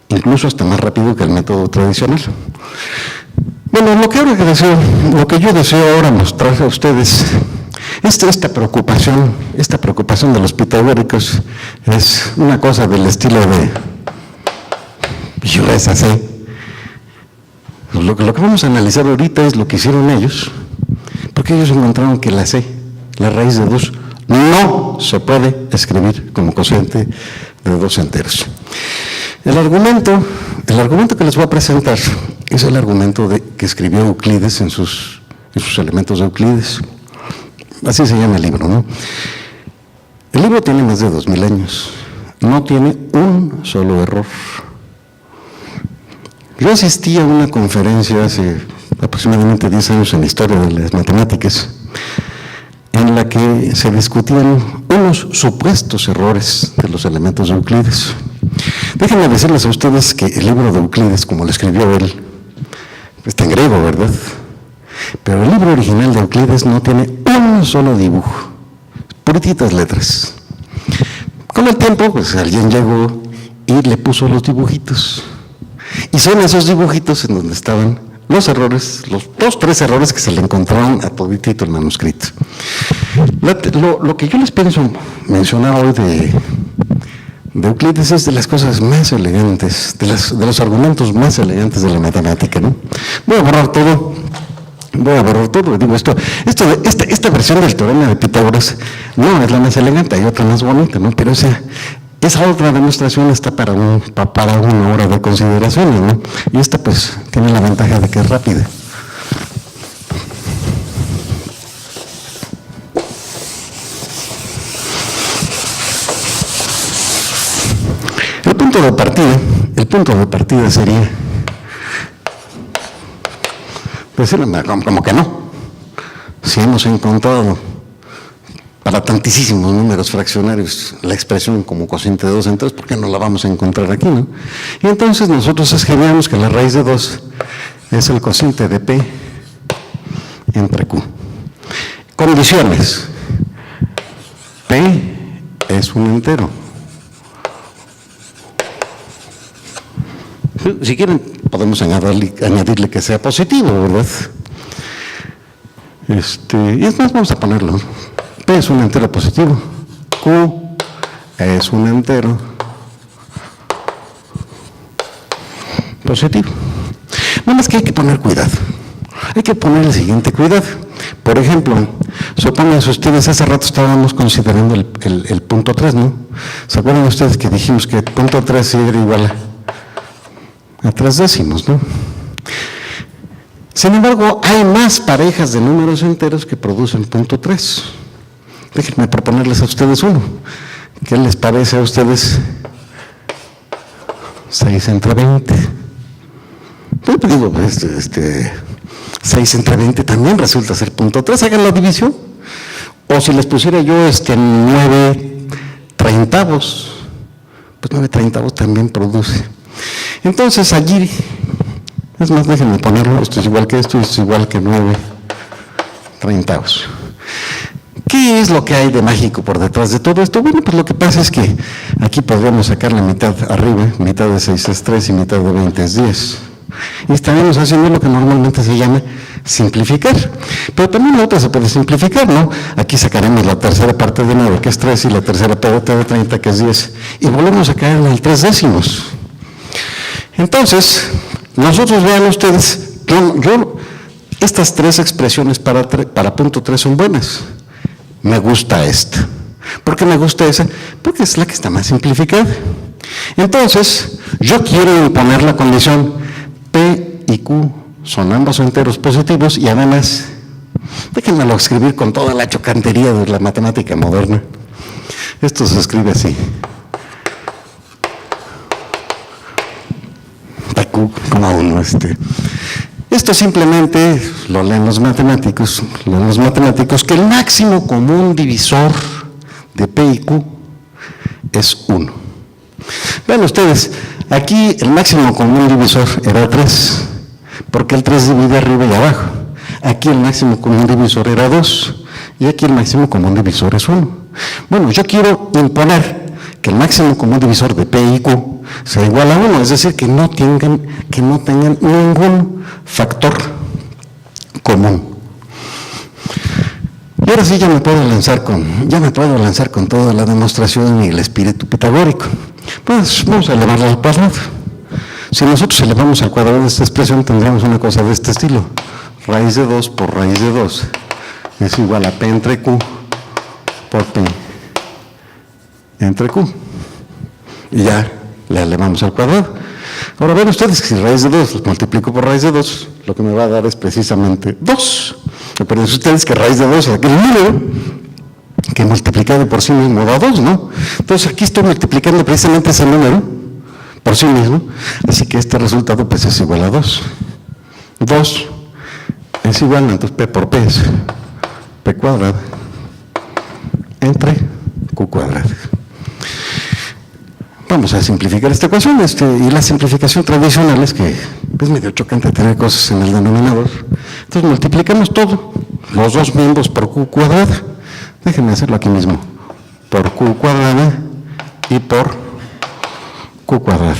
Speaker 1: incluso hasta más rápido que el método tradicional. Bueno, lo que yo deseo ahora mostrar a ustedes, esta preocupación de los pitagóricos es una cosa del estilo de, yo les sé. Lo que vamos a analizar ahorita es lo que hicieron ellos, porque ellos encontraron que la C, la raíz de 2, no se puede escribir como cociente de 2 enteros. El argumento que les voy a presentar es el argumento que escribió Euclides en sus elementos de Euclides. Así se llama el libro, ¿no? El libro tiene más de 2000 años, no tiene un solo error. Yo asistí a una conferencia hace aproximadamente 10 años en la historia de las matemáticas, en la que se discutían unos supuestos errores de los elementos de Euclides. Déjenme decirles a ustedes que el libro de Euclides, como lo escribió él, está en griego, ¿verdad? Pero el libro original de Euclides no tiene un solo dibujo, purititas letras. Con el tiempo, pues alguien llegó y le puso los dibujitos. Y son esos dibujitos en donde estaban los errores, los 3 errores que se le encontraron a toditito el manuscrito. Lo que yo les pienso mencionar hoy de Euclides es de las cosas más elegantes, de los argumentos más elegantes de la matemática, ¿no? Voy a borrar todo. Digo, esta versión del teorema de Pitágoras no es la más elegante, hay otra más bonita, ¿no? Pero esa otra demostración está para una hora de consideraciones, ¿no? Y esta pues tiene la ventaja de que es rápida. El punto de partida sería decirle, como que no. Si hemos encontrado para tantísimos números fraccionarios la expresión como cociente de 2 enteros, ¿por qué no la vamos a encontrar aquí, no? Y entonces nosotros escribimos que la raíz de 2 es el cociente de P entre Q. Condiciones. P es un entero. Si quieren, podemos añadirle que sea positivo, ¿verdad? Y es más, vamos a ponerlo. P es un entero positivo. Q es un entero positivo. Nada más que hay que poner cuidado. Hay que poner el siguiente cuidado. Por ejemplo, supónganse ustedes, hace rato estábamos considerando el punto 3, ¿no? ¿Se acuerdan ustedes que dijimos que el punto 3 era igual a 3 décimos, ¿no? Sin embargo, hay más parejas de números enteros que producen punto 3. Déjenme proponerles a ustedes uno. ¿Qué les parece a ustedes 6 entre 20? Yo digo, 6 entre 20 también resulta ser punto 3. Hagan la división. O si les pusiera yo 9 treintavos, pues 9 treintavos también produce. Entonces allí, es más, déjenme ponerlo, esto es igual que esto, esto es igual que 9 treintavos. ¿Qué es lo que hay de mágico por detrás de todo esto? Bueno, pues lo que pasa es que aquí podríamos sacar la mitad arriba, mitad de 6 es 3 y mitad de 20 es 10. Y estaremos haciendo lo que normalmente se llama simplificar. Pero también la otra se puede simplificar, ¿no? Aquí sacaremos la tercera parte de 9, que es 3, y la tercera parte de 30, que es 10. Y volvemos a caer en el 3 décimos. Entonces, nosotros vean ustedes, estas 3 expresiones para punto 3 son buenas. Me gusta esta. ¿Por qué me gusta esa? Porque es la que está más simplificada. Entonces, yo quiero imponer la condición P y Q son ambos enteros positivos y además, déjenmelo escribir con toda la chocantería de la matemática moderna. Esto se escribe así. Q como uno, Esto simplemente lo leen los matemáticos, que el máximo común divisor de P y Q es 1. Vean ustedes, aquí el máximo común divisor era 3, porque el 3 divide arriba y abajo. Aquí el máximo común divisor era 2, y aquí el máximo común divisor es 1. Bueno, yo quiero imponer que el máximo común divisor de P y Q sea igual a 1, es decir, que no tengan ningún factor común. Y ahora sí ya me puedo lanzar con toda la demostración y el espíritu pitagórico. Pues vamos a elevarla al cuadrado. Si nosotros elevamos al cuadrado de esta expresión, tendríamos una cosa de este estilo. Raíz de 2 por raíz de 2 es igual a P entre Q por P entre Q. Y ya le elevamos al cuadrado. Ahora ven ustedes que si raíz de 2 los multiplico por raíz de 2, lo que me va a dar es precisamente 2. Recuerden ustedes que raíz de 2 es aquel número que multiplicado por sí mismo da 2, ¿no? Entonces aquí estoy multiplicando precisamente ese número por sí mismo, así que este resultado pues es igual a 2. 2 es igual, entonces P por P es P cuadrado entre Q cuadrado. Vamos a simplificar esta ecuación, y la simplificación tradicional es que es medio chocante tener cosas en el denominador. Entonces multiplicamos todo, los dos miembros por Q cuadrada. Déjenme hacerlo aquí mismo, por Q cuadrada y por Q cuadrada.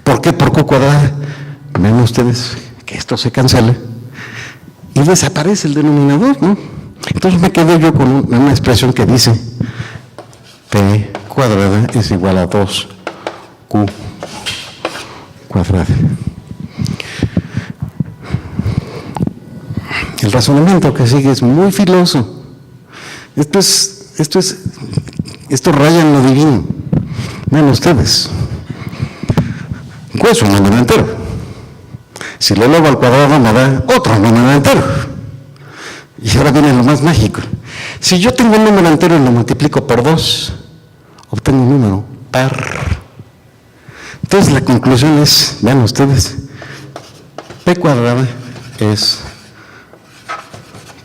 Speaker 1: ¿Por qué por Q cuadrada? Ven ustedes que esto se cancela y desaparece el denominador, ¿no? Entonces me quedo yo con una expresión que dice P cuadrada es igual a 2Q cuadrada. El razonamiento que sigue es muy filoso. Esto raya en lo divino. Vean ustedes. Q es un número entero. Si lo elevo al cuadrado me da otro número entero. Y ahora viene lo más mágico. Si yo tengo un número entero y lo multiplico por 2, obtengo un número par. Entonces la conclusión es, vean ustedes, P cuadrada es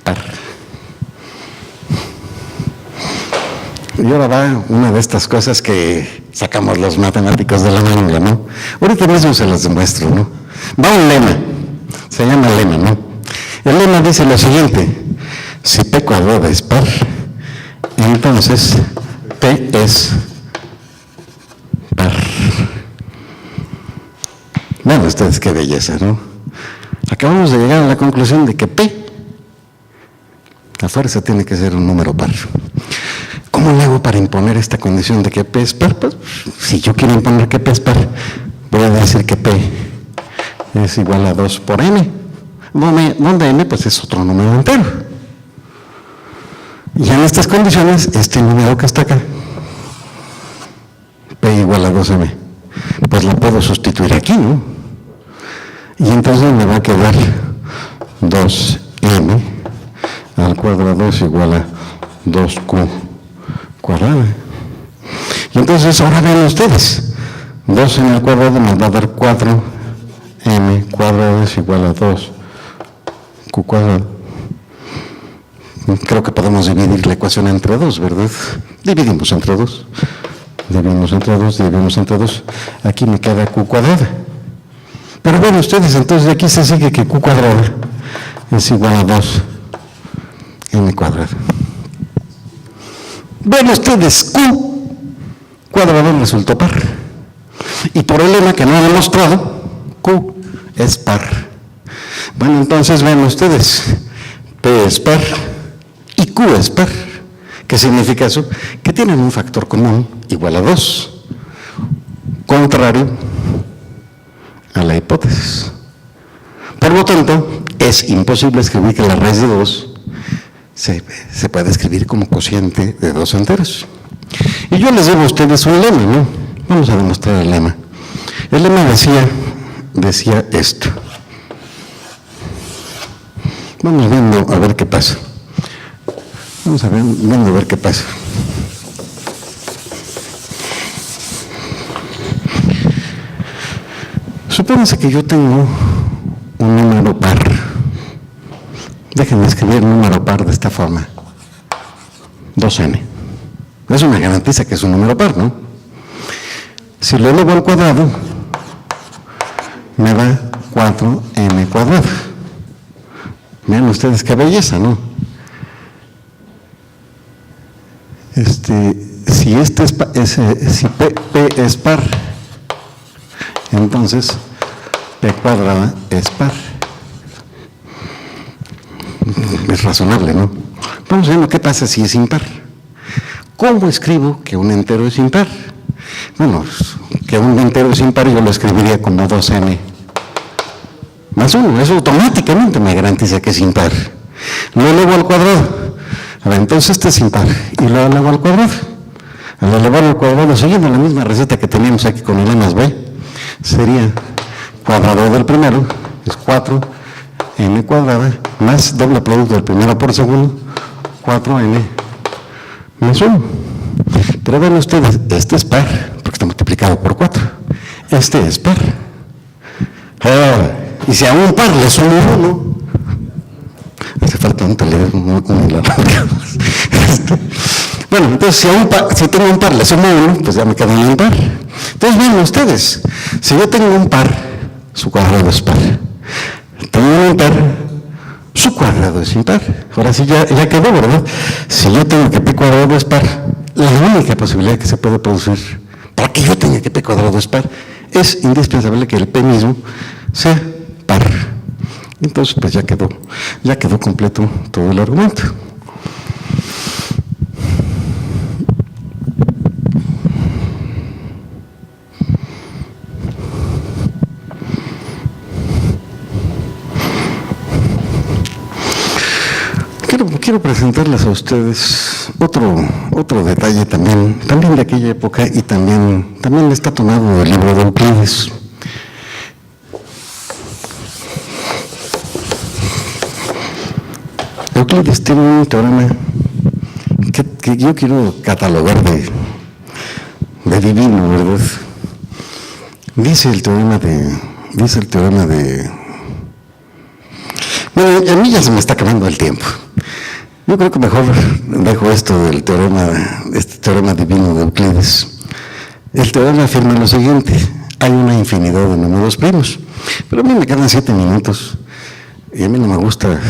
Speaker 1: par. Y ahora va una de estas cosas que sacamos los matemáticos de la manga, ¿no? Ahorita mismo se las demuestro, ¿no? Va un lema, se llama lema, ¿no? El lema dice lo siguiente: si P cuadrada es par, entonces P es par. Bueno, ustedes qué belleza, ¿no? Acabamos de llegar a la conclusión de que P, a fuerza tiene que ser un número par. ¿Cómo le hago para imponer esta condición de que P es par? Pues, si yo quiero imponer que P es par, voy a decir que P es igual a 2 por n, donde n pues es otro número entero. Y en estas condiciones, este número que está acá, P igual a 2m, pues la puedo sustituir aquí, ¿no? Y entonces me va a quedar 2m al cuadrado es igual a 2q cuadrada. Y entonces ahora vean ustedes, 2m al cuadrado nos va a dar 4m cuadrado es igual a 2q cuadrado. Creo que podemos dividir la ecuación entre 2, ¿verdad? Dividimos entre 2. Dividimos entre 2, dividimos entre 2. Aquí me queda q cuadrada. Pero bueno, ustedes, entonces de aquí se sigue que q cuadrada es igual a 2m cuadrada. Bueno, ustedes, q cuadrado resultó par. Y por el lema que no he demostrado, q es par. Bueno, entonces ven ustedes, p es par y q es par. ¿Qué significa eso? Que tienen un factor común igual a 2, contrario a la hipótesis. Por lo tanto, es imposible escribir que la raíz de 2 se puede escribir como cociente de 2 enteros. Y yo les debo a ustedes un lema, ¿no? Vamos a demostrar el lema. El lema decía esto. Vamos viendo a ver qué pasa. Vamos a ver, viendo a ver qué pasa. Supónganse que yo tengo un número par. Déjenme escribir el número par de esta forma. 2n. Eso me garantiza que es un número par, ¿no? Si lo elevo al cuadrado, me da 4m cuadrado. Vean ustedes qué belleza, ¿no? Si si P es par, entonces P cuadrada es par. Es razonable, ¿no? Vamos viendo qué pasa si es impar. ¿Cómo escribo que un entero es impar? Bueno, que un entero es impar yo lo escribiría como 2n más 1. Eso automáticamente me garantiza que es impar. Lo elevo al cuadrado. A ver, entonces este es impar y lo elevo al cuadrado. Al elevar al cuadrado, siguiendo la misma receta que teníamos aquí con el a más b, sería cuadrado del primero, es 4n cuadrada, más doble producto del primero por segundo, 4n más 1. Pero ven ustedes, este es par, porque está multiplicado por 4. Este es par. Y si a un par le sumo 1, hace falta un teléfono. Bueno, entonces si tengo un par le sumo 1, pues ya me queda un impar. Entonces ven ustedes, si yo tengo un par, su cuadrado es par. Tengo un impar, su cuadrado es impar. Ahora sí ya quedó, ¿verdad? Si yo tengo que p cuadrado es par, la única posibilidad que se puede producir para que yo tenga que p cuadrado es par es indispensable que el p mismo sea par. Entonces pues ya quedó completo todo el argumento. Quiero presentarles a ustedes otro detalle también de aquella época y también está tomado del libro de Euclides. Euclides tiene un teorema que yo quiero catalogar de divino, ¿verdad? Dice el teorema de... Bueno, a mí ya se me está acabando el tiempo. Yo creo que mejor dejo esto del este teorema divino de Euclides. El teorema afirma lo siguiente: hay una infinidad de números primos, pero a mí me quedan 7 minutos y a mí no me gusta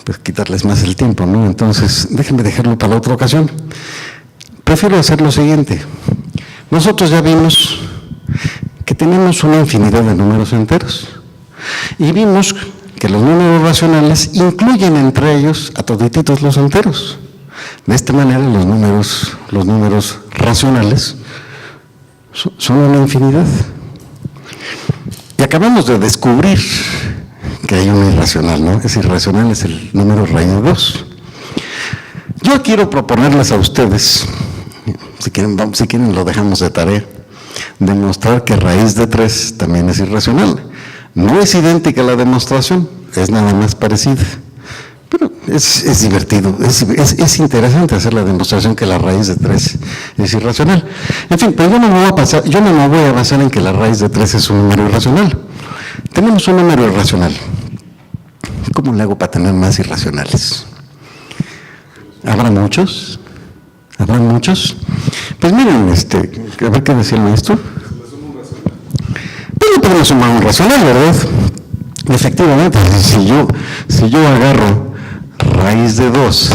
Speaker 1: pues quitarles más el tiempo, ¿no? Entonces, déjenme dejarlo para otra ocasión. Prefiero hacer lo siguiente. Nosotros ya vimos que tenemos una infinidad de números enteros. Y vimos que los números racionales incluyen entre ellos a todititos los enteros. De esta manera los números racionales son una infinidad. Y acabamos de descubrir que hay un irracional, ¿no? Ese irracional es el número raíz de 2. Yo quiero proponerles a ustedes, si quieren lo dejamos de tarea, demostrar que raíz de 3 también es irracional. No es idéntica a la demostración, es nada más parecida. Pero es divertido, es interesante hacer la demostración que la raíz de 3 es irracional. En fin, pero yo no me voy a basar en que la raíz de 3 es un número irracional. Tenemos un número irracional. ¿Cómo le hago para tener más irracionales? ¿Habrá muchos? ¿Habrán muchos? Pues miren, a ver qué decía el maestro. Pues no podemos sumar un racional, ¿verdad? Efectivamente, si yo agarro raíz de 2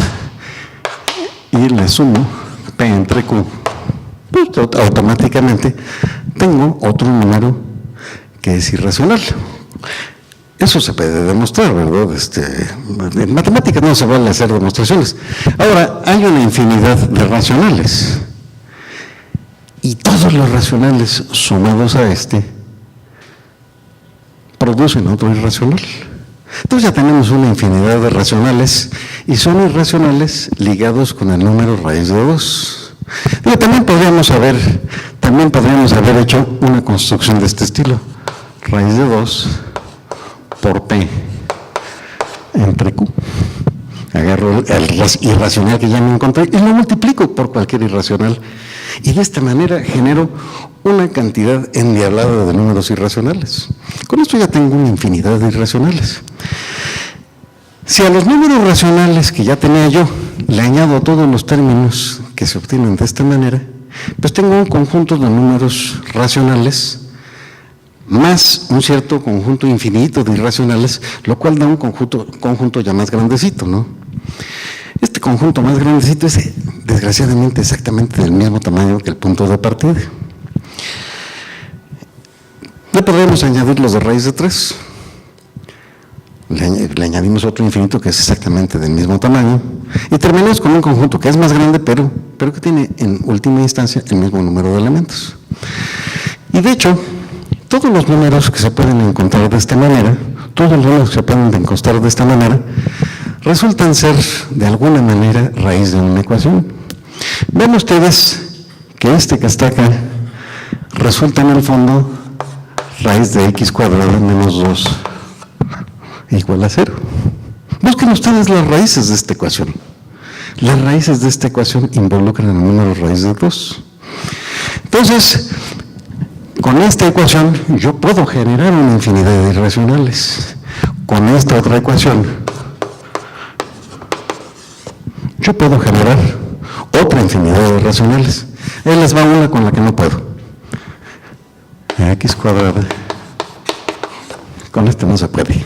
Speaker 1: y le sumo P entre Q, pues automáticamente tengo otro número que es irracional. Eso se puede demostrar, ¿verdad? En matemáticas no se vale hacer demostraciones. Ahora, hay una infinidad de racionales. Y todos los racionales sumados a producen otro irracional. Entonces ya tenemos una infinidad de racionales y son irracionales ligados con el número raíz de 2. Pero también podríamos haber hecho una construcción de este estilo. Raíz de 2 por P entre Q. Agarro el irracional que ya me encontré y lo multiplico por cualquier irracional. Y de esta manera genero una cantidad endiablada de números irracionales. Con esto ya tengo una infinidad de irracionales. Si a los números racionales que ya tenía yo le añado todos los términos que se obtienen de esta manera, pues tengo un conjunto de números racionales más un cierto conjunto infinito de irracionales, lo cual da un conjunto ya más grandecito, ¿no? Este conjunto más grandecito es, desgraciadamente, exactamente del mismo tamaño que el punto de partida. Ya podríamos añadir los de raíz de 3. Le añadimos otro infinito que es exactamente del mismo tamaño y terminamos con un conjunto que es más grande, pero que tiene en última instancia el mismo número de elementos. Y de hecho, todos los números que se pueden encontrar de esta manera, resultan ser de alguna manera raíz de una ecuación. Ven ustedes que que está acá resulta en el fondo raíz de x cuadrada menos 2 igual a 0. Busquen ustedes las raíces de esta ecuación. Las raíces de esta ecuación involucran el número raíz de 2. Entonces, con esta ecuación yo puedo generar una infinidad de irracionales. Con esta otra ecuación yo puedo generar otra infinidad de irracionales. Ahí les va una con la que no puedo. X cuadrada. Con esta no se puede.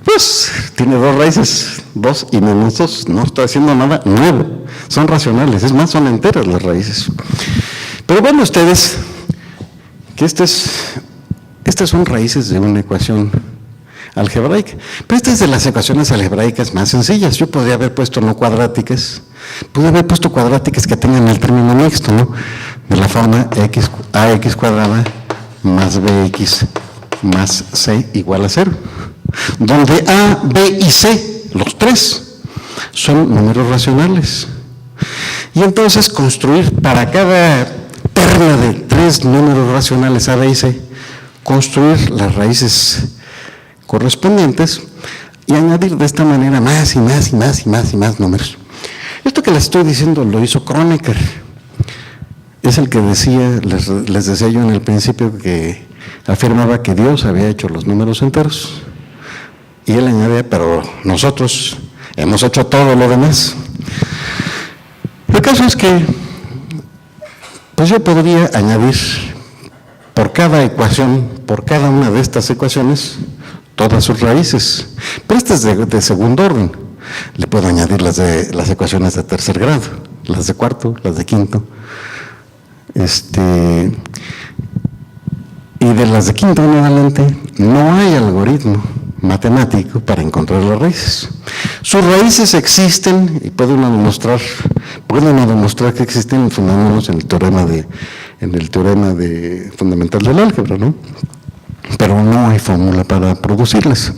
Speaker 1: Pues tiene dos raíces, 2 y menos 2. No estoy haciendo nada nuevo. Son racionales, es más, son enteras las raíces. Pero ven ustedes que estas son raíces de una ecuación algebraica. Pero esta es de las ecuaciones algebraicas más sencillas. Yo podría haber puesto no cuadráticas, pude haber puesto cuadráticas que tengan el término mixto, ¿no? De la forma ax cuadrada más bx más c igual a 0. Donde a, b y c, los tres, son números racionales. Y entonces construir para cada terna de 3 números racionales a, b y c, construir las raíces correspondientes y añadir de esta manera más y más y más y más y más números. Esto que les estoy diciendo lo hizo Kronecker. Es el que decía, les decía yo en el principio, que afirmaba que Dios había hecho los números enteros. Y él añadía, pero nosotros hemos hecho todo lo demás. El caso es que, pues yo podría añadir por cada ecuación, por cada una de estas ecuaciones, todas sus raíces. Pero esta es de segundo orden. Le puedo añadir las ecuaciones de tercer grado, las de cuarto, las de quinto, Y de las de quinto en adelante, no hay algoritmo matemático para encontrar las raíces. Sus raíces existen y pueden demostrar que existen fundamentos en el teorema fundamental del álgebra, ¿no? Pero no hay fórmula para producirlas.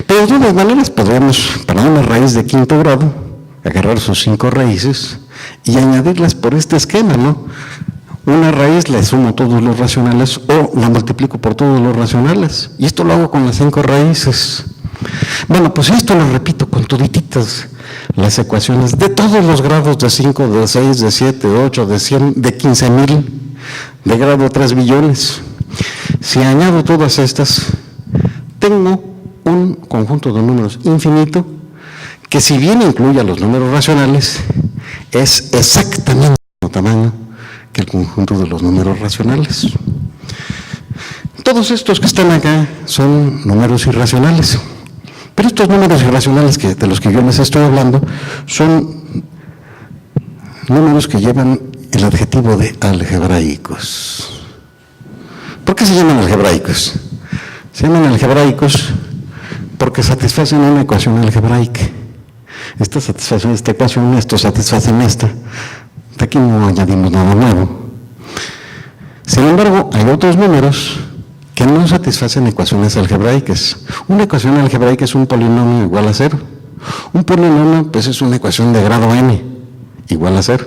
Speaker 1: Pero de todas maneras podríamos, para una raíz de quinto grado, agarrar sus 5 raíces y añadirlas por este esquema, ¿no? Una raíz le sumo todos los racionales o la multiplico por todos los racionales. Y esto lo hago con las 5 raíces. Bueno, pues esto lo repito con todititas las ecuaciones de todos los grados de 5, de 6, de 7, de 8, de 100, de 15.000, de grado 3 billones. Si añado todas estas, tengo un conjunto de números infinito que, si bien incluye a los números racionales, es exactamente el mismo tamaño que el conjunto de los números racionales. Todos estos que están acá son números irracionales, pero estos números irracionales de los que yo les estoy hablando son números que llevan el adjetivo de algebraicos. ¿Por qué se llaman algebraicos? Se llaman algebraicos porque satisfacen una ecuación algebraica. Esta satisfacen esta ecuación, estos satisfacen esta. De aquí no añadimos nada nuevo. Sin embargo, hay otros números que no satisfacen ecuaciones algebraicas. Una ecuación algebraica es un polinomio igual a 0. Un polinomio, pues, es una ecuación de grado n igual a 0.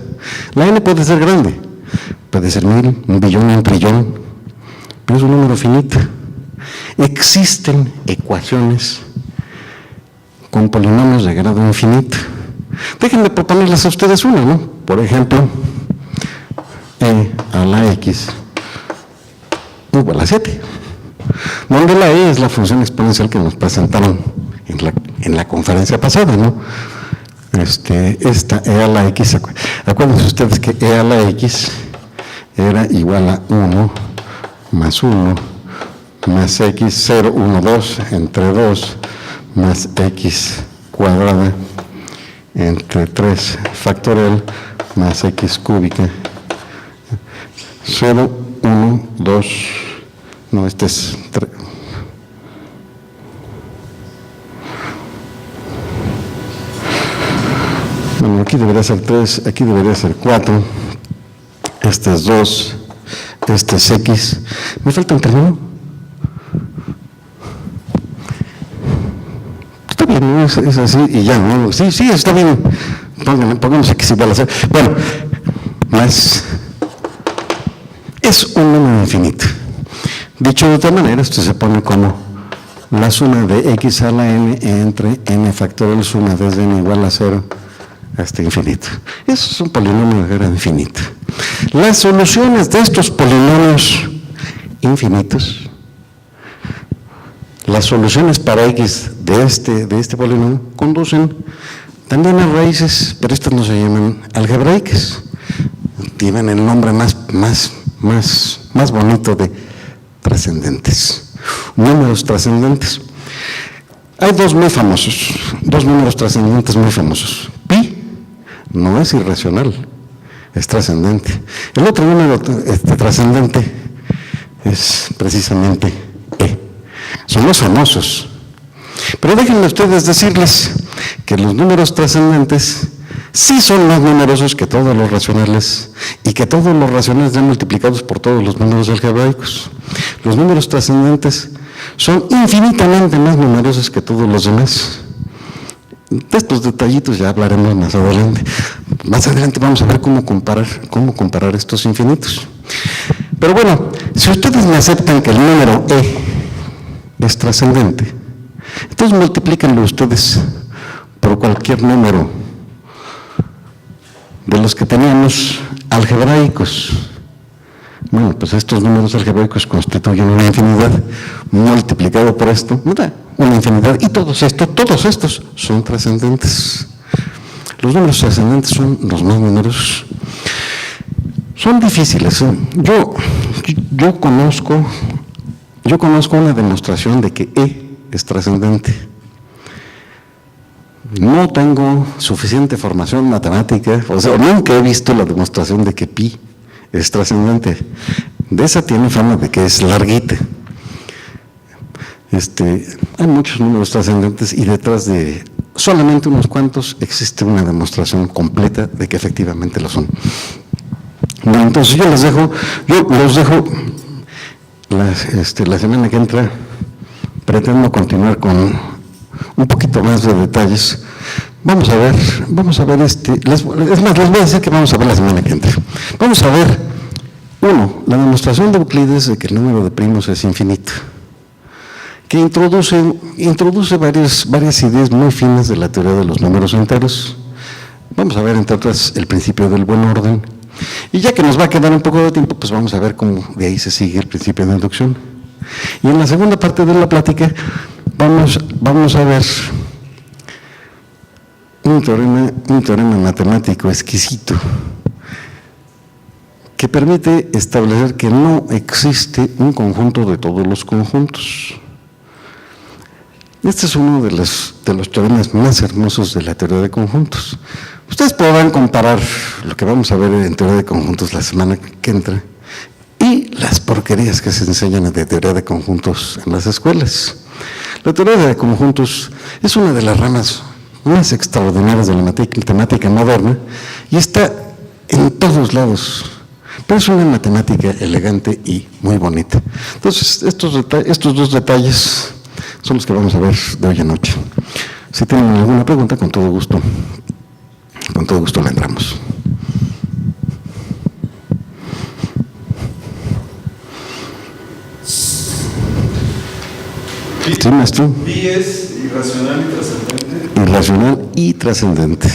Speaker 1: La n puede ser grande, puede ser 1000, 1 billón, 1 trillón, pero es un número finito. Existen ecuaciones con polinomios de grado infinito. Déjenme proponerles a ustedes una, ¿no? Por ejemplo, e a la x igual a 7, donde la e es la función exponencial que nos presentaron en la conferencia pasada, ¿no? Esta e a la x, acuérdense ustedes que e a la x era igual a 1 más 1 más x, 0, 1, 2, entre 2, más x cuadrada, entre 3 factorial, más x cúbica, 0, 1, 2, no, este es 3. Bueno, aquí debería ser 3, aquí debería ser 4, este es 2, este es x. ¿Me falta un término? Está bien, ¿no? Es así y ya, ¿no? Sí, está bien. Pongamos aquí igual a 0. Bueno, más es un número infinito. Dicho de otra manera, esto se pone como la suma de x a la n entre n factorial suma desde n igual a 0 hasta infinito. Eso es un polinomio de grado infinito. Las soluciones de estos polinomios infinitos, las soluciones para x de este polinomio, conducen también a raíces, pero estas no se llaman algebraicas. Tienen el nombre más bonito de trascendentes, números trascendentes. Hay dos números trascendentes muy famosos. Pi no es irracional, es trascendente. El otro número trascendente es precisamente E. Son los famosos. Pero déjenme ustedes decirles que los números trascendentes sí son más numerosos que todos los racionales y que todos los racionales ya multiplicados por todos los números algebraicos. Los números trascendentes son infinitamente más numerosos que todos los demás. De estos detallitos ya hablaremos más adelante. Más adelante vamos a ver cómo comparar estos infinitos. Pero bueno, si ustedes me aceptan que el número E es trascendente, entonces multiplíquenlo ustedes por cualquier número de los que teníamos algebraicos. Bueno, pues estos números algebraicos constituyen una infinidad, multiplicado por esto, una infinidad, y todos estos son trascendentes. Los números trascendentes son los más numerosos. Son difíciles, ¿eh? Yo conozco una demostración de que E es trascendente. No tengo suficiente formación matemática, o sea, nunca he visto la demostración de que pi es trascendente. De esa tiene fama de que es larguita. Hay muchos números trascendentes y detrás de solamente unos cuantos existe una demostración completa de que efectivamente lo son. Bueno, entonces yo los dejo la semana que entra. Pretendo continuar con un poquito más de detalles. Vamos a ver, es más, les voy a decir que vamos a ver la semana que entra. Vamos a ver, la demostración de Euclides de que el número de primos es infinito, que introduce varias ideas muy finas de la teoría de los números enteros. Vamos a ver, entre otras, el principio del buen orden. Y ya que nos va a quedar un poco de tiempo, pues vamos a ver cómo de ahí se sigue el principio de inducción. Y en la segunda parte de la plática vamos a ver un teorema matemático exquisito que permite establecer que no existe un conjunto de todos los conjuntos. Este es uno de los teoremas más hermosos de la teoría de conjuntos. Ustedes podrán comparar lo que vamos a ver en teoría de conjuntos la semana que entra y las porquerías que se enseñan de teoría de conjuntos en las escuelas. La teoría de conjuntos es una de las ramas más extraordinarias de la matemática moderna y está en todos lados, pero es una matemática elegante y muy bonita. Entonces, estos dos detalles son los que vamos a ver de hoy en noche. Si tienen alguna pregunta, con todo gusto le entramos. ¿Sí, maestro?
Speaker 2: Pi es irracional y trascendente.
Speaker 1: Irracional y trascendente.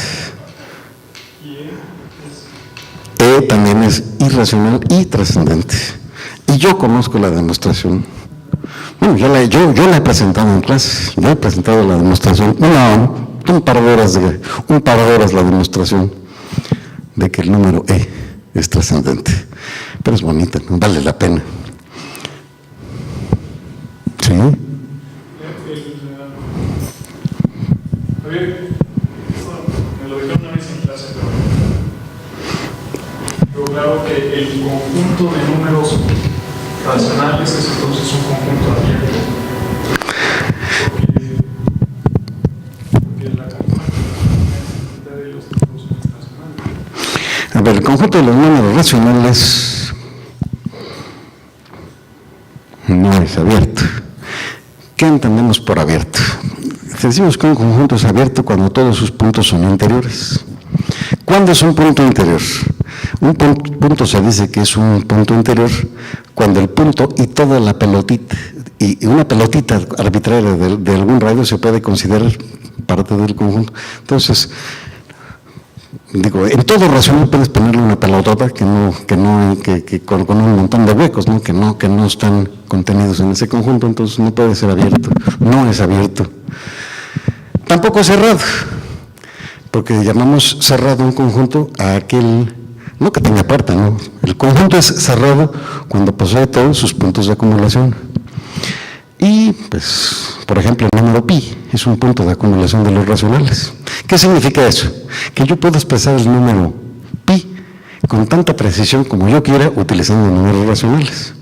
Speaker 1: E también es irracional y trascendente. Y yo conozco la demostración. Bueno, yo la he presentado en clases. Yo he presentado la demostración. Un par de horas la demostración de que el número E es trascendente. Pero es bonita, ¿no? Vale la pena. ¿Sí?
Speaker 2: A ver, me lo dijeron una vez en clase, pero claro que el conjunto de números racionales es entonces un conjunto abierto. Porque la complejidad de los números racionales.
Speaker 1: A ver, el conjunto de los números racionales no es abierto. ¿Qué entendemos por abierto? Decimos que un conjunto es abierto cuando todos sus puntos son interiores. ¿Cuándo es un punto interior? Un punto se dice que es un punto interior cuando el punto y toda la pelotita, y una pelotita arbitraria de algún radio se puede considerar parte del conjunto. Entonces, en todo racional puedes ponerle una pelotota que con un montón de huecos, ¿no? Que no están contenidos en ese conjunto, entonces no puede ser abierto, no es abierto. Tampoco es cerrado, porque llamamos cerrado un conjunto a aquel, no que tenga puerta, ¿no? El conjunto es cerrado cuando posee todos sus puntos de acumulación. Y, pues, por ejemplo, el número pi es un punto de acumulación de los racionales. ¿Qué significa eso? Que yo puedo expresar el número pi con tanta precisión como yo quiera utilizando números racionales.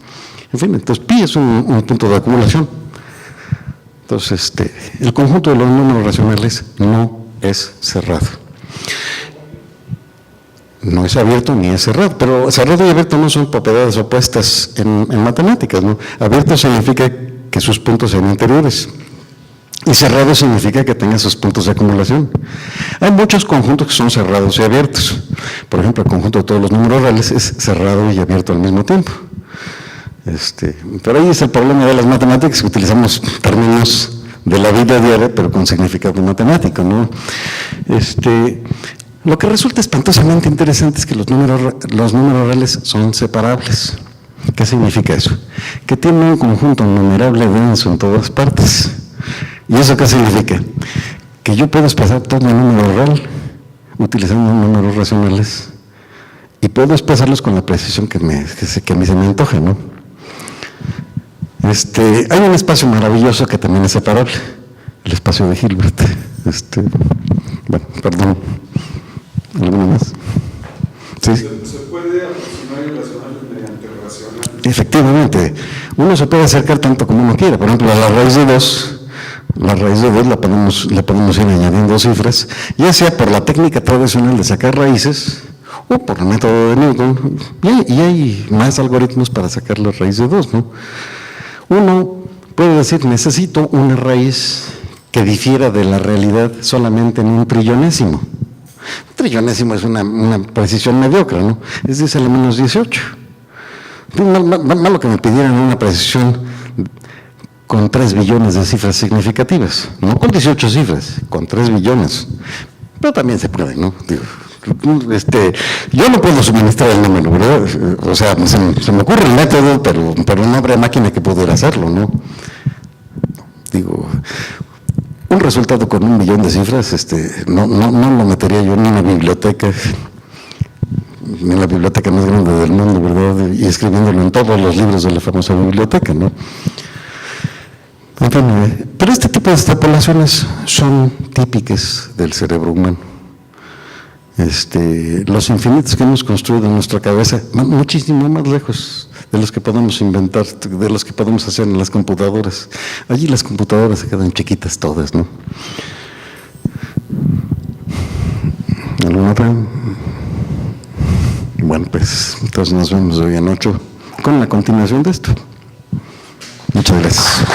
Speaker 1: En fin, entonces pi es un punto de acumulación. Entonces, el conjunto de los números racionales no es cerrado. No es abierto ni es cerrado, pero cerrado y abierto no son propiedades opuestas en matemáticas, ¿no? Abierto significa que sus puntos sean interiores y cerrado significa que tenga sus puntos de acumulación. Hay muchos conjuntos que son cerrados y abiertos. Por ejemplo, el conjunto de todos los números reales es cerrado y abierto al mismo tiempo. Pero ahí es el problema de las matemáticas, que utilizamos términos de la vida diaria, pero con significado matemático, ¿no? Lo que resulta espantosamente interesante es que los números reales son separables. ¿Qué significa eso? Que tienen un conjunto numerable denso en todas partes. ¿Y eso qué significa? Que yo puedo expresar todo el número real utilizando números racionales y puedo expresarlos con la precisión que a mí se me antoje, ¿no? Hay un espacio maravilloso que también es separable, el espacio de Hilbert. Bueno, perdón. ¿Alguno más? ¿Sí?
Speaker 2: ¿Se puede aproximar irracionales mediante racionales.
Speaker 1: Efectivamente, uno se puede acercar tanto como uno quiera. Por ejemplo, a la raíz de 2 le podemos ir añadiendo cifras, ya sea por la técnica tradicional de sacar raíces o por el método de Newton, y hay más algoritmos para sacar la raíz de 2, ¿no? Uno puede decir, necesito una raíz que difiera de la realidad solamente en un trillonésimo. Un trillonésimo es una precisión mediocre, ¿no? Es 10 a la menos 18. Malo que me pidieran una precisión con 3 billones de cifras significativas, no con 18 cifras, con 3 billones. Pero también se puede, ¿no? Digo, yo no puedo suministrar el número, ¿verdad? O sea, se me ocurre el método, pero no habrá máquina que pudiera hacerlo, ¿no? Digo, un resultado con 1 billón de cifras, no lo metería yo en una biblioteca, en la biblioteca más grande del mundo, ¿verdad? Y escribiéndolo en todos los libros de la famosa biblioteca, ¿no? Pero este tipo de extrapolaciones son típicas del cerebro humano. Los infinitos que hemos construido en nuestra cabeza van muchísimo más lejos de los que podemos inventar, de los que podemos hacer en las computadoras. Allí las computadoras se quedan chiquitas todas, ¿no? ¿Alguna otra? Bueno, pues entonces nos vemos hoy en 8 con la continuación de esto. Muchas gracias.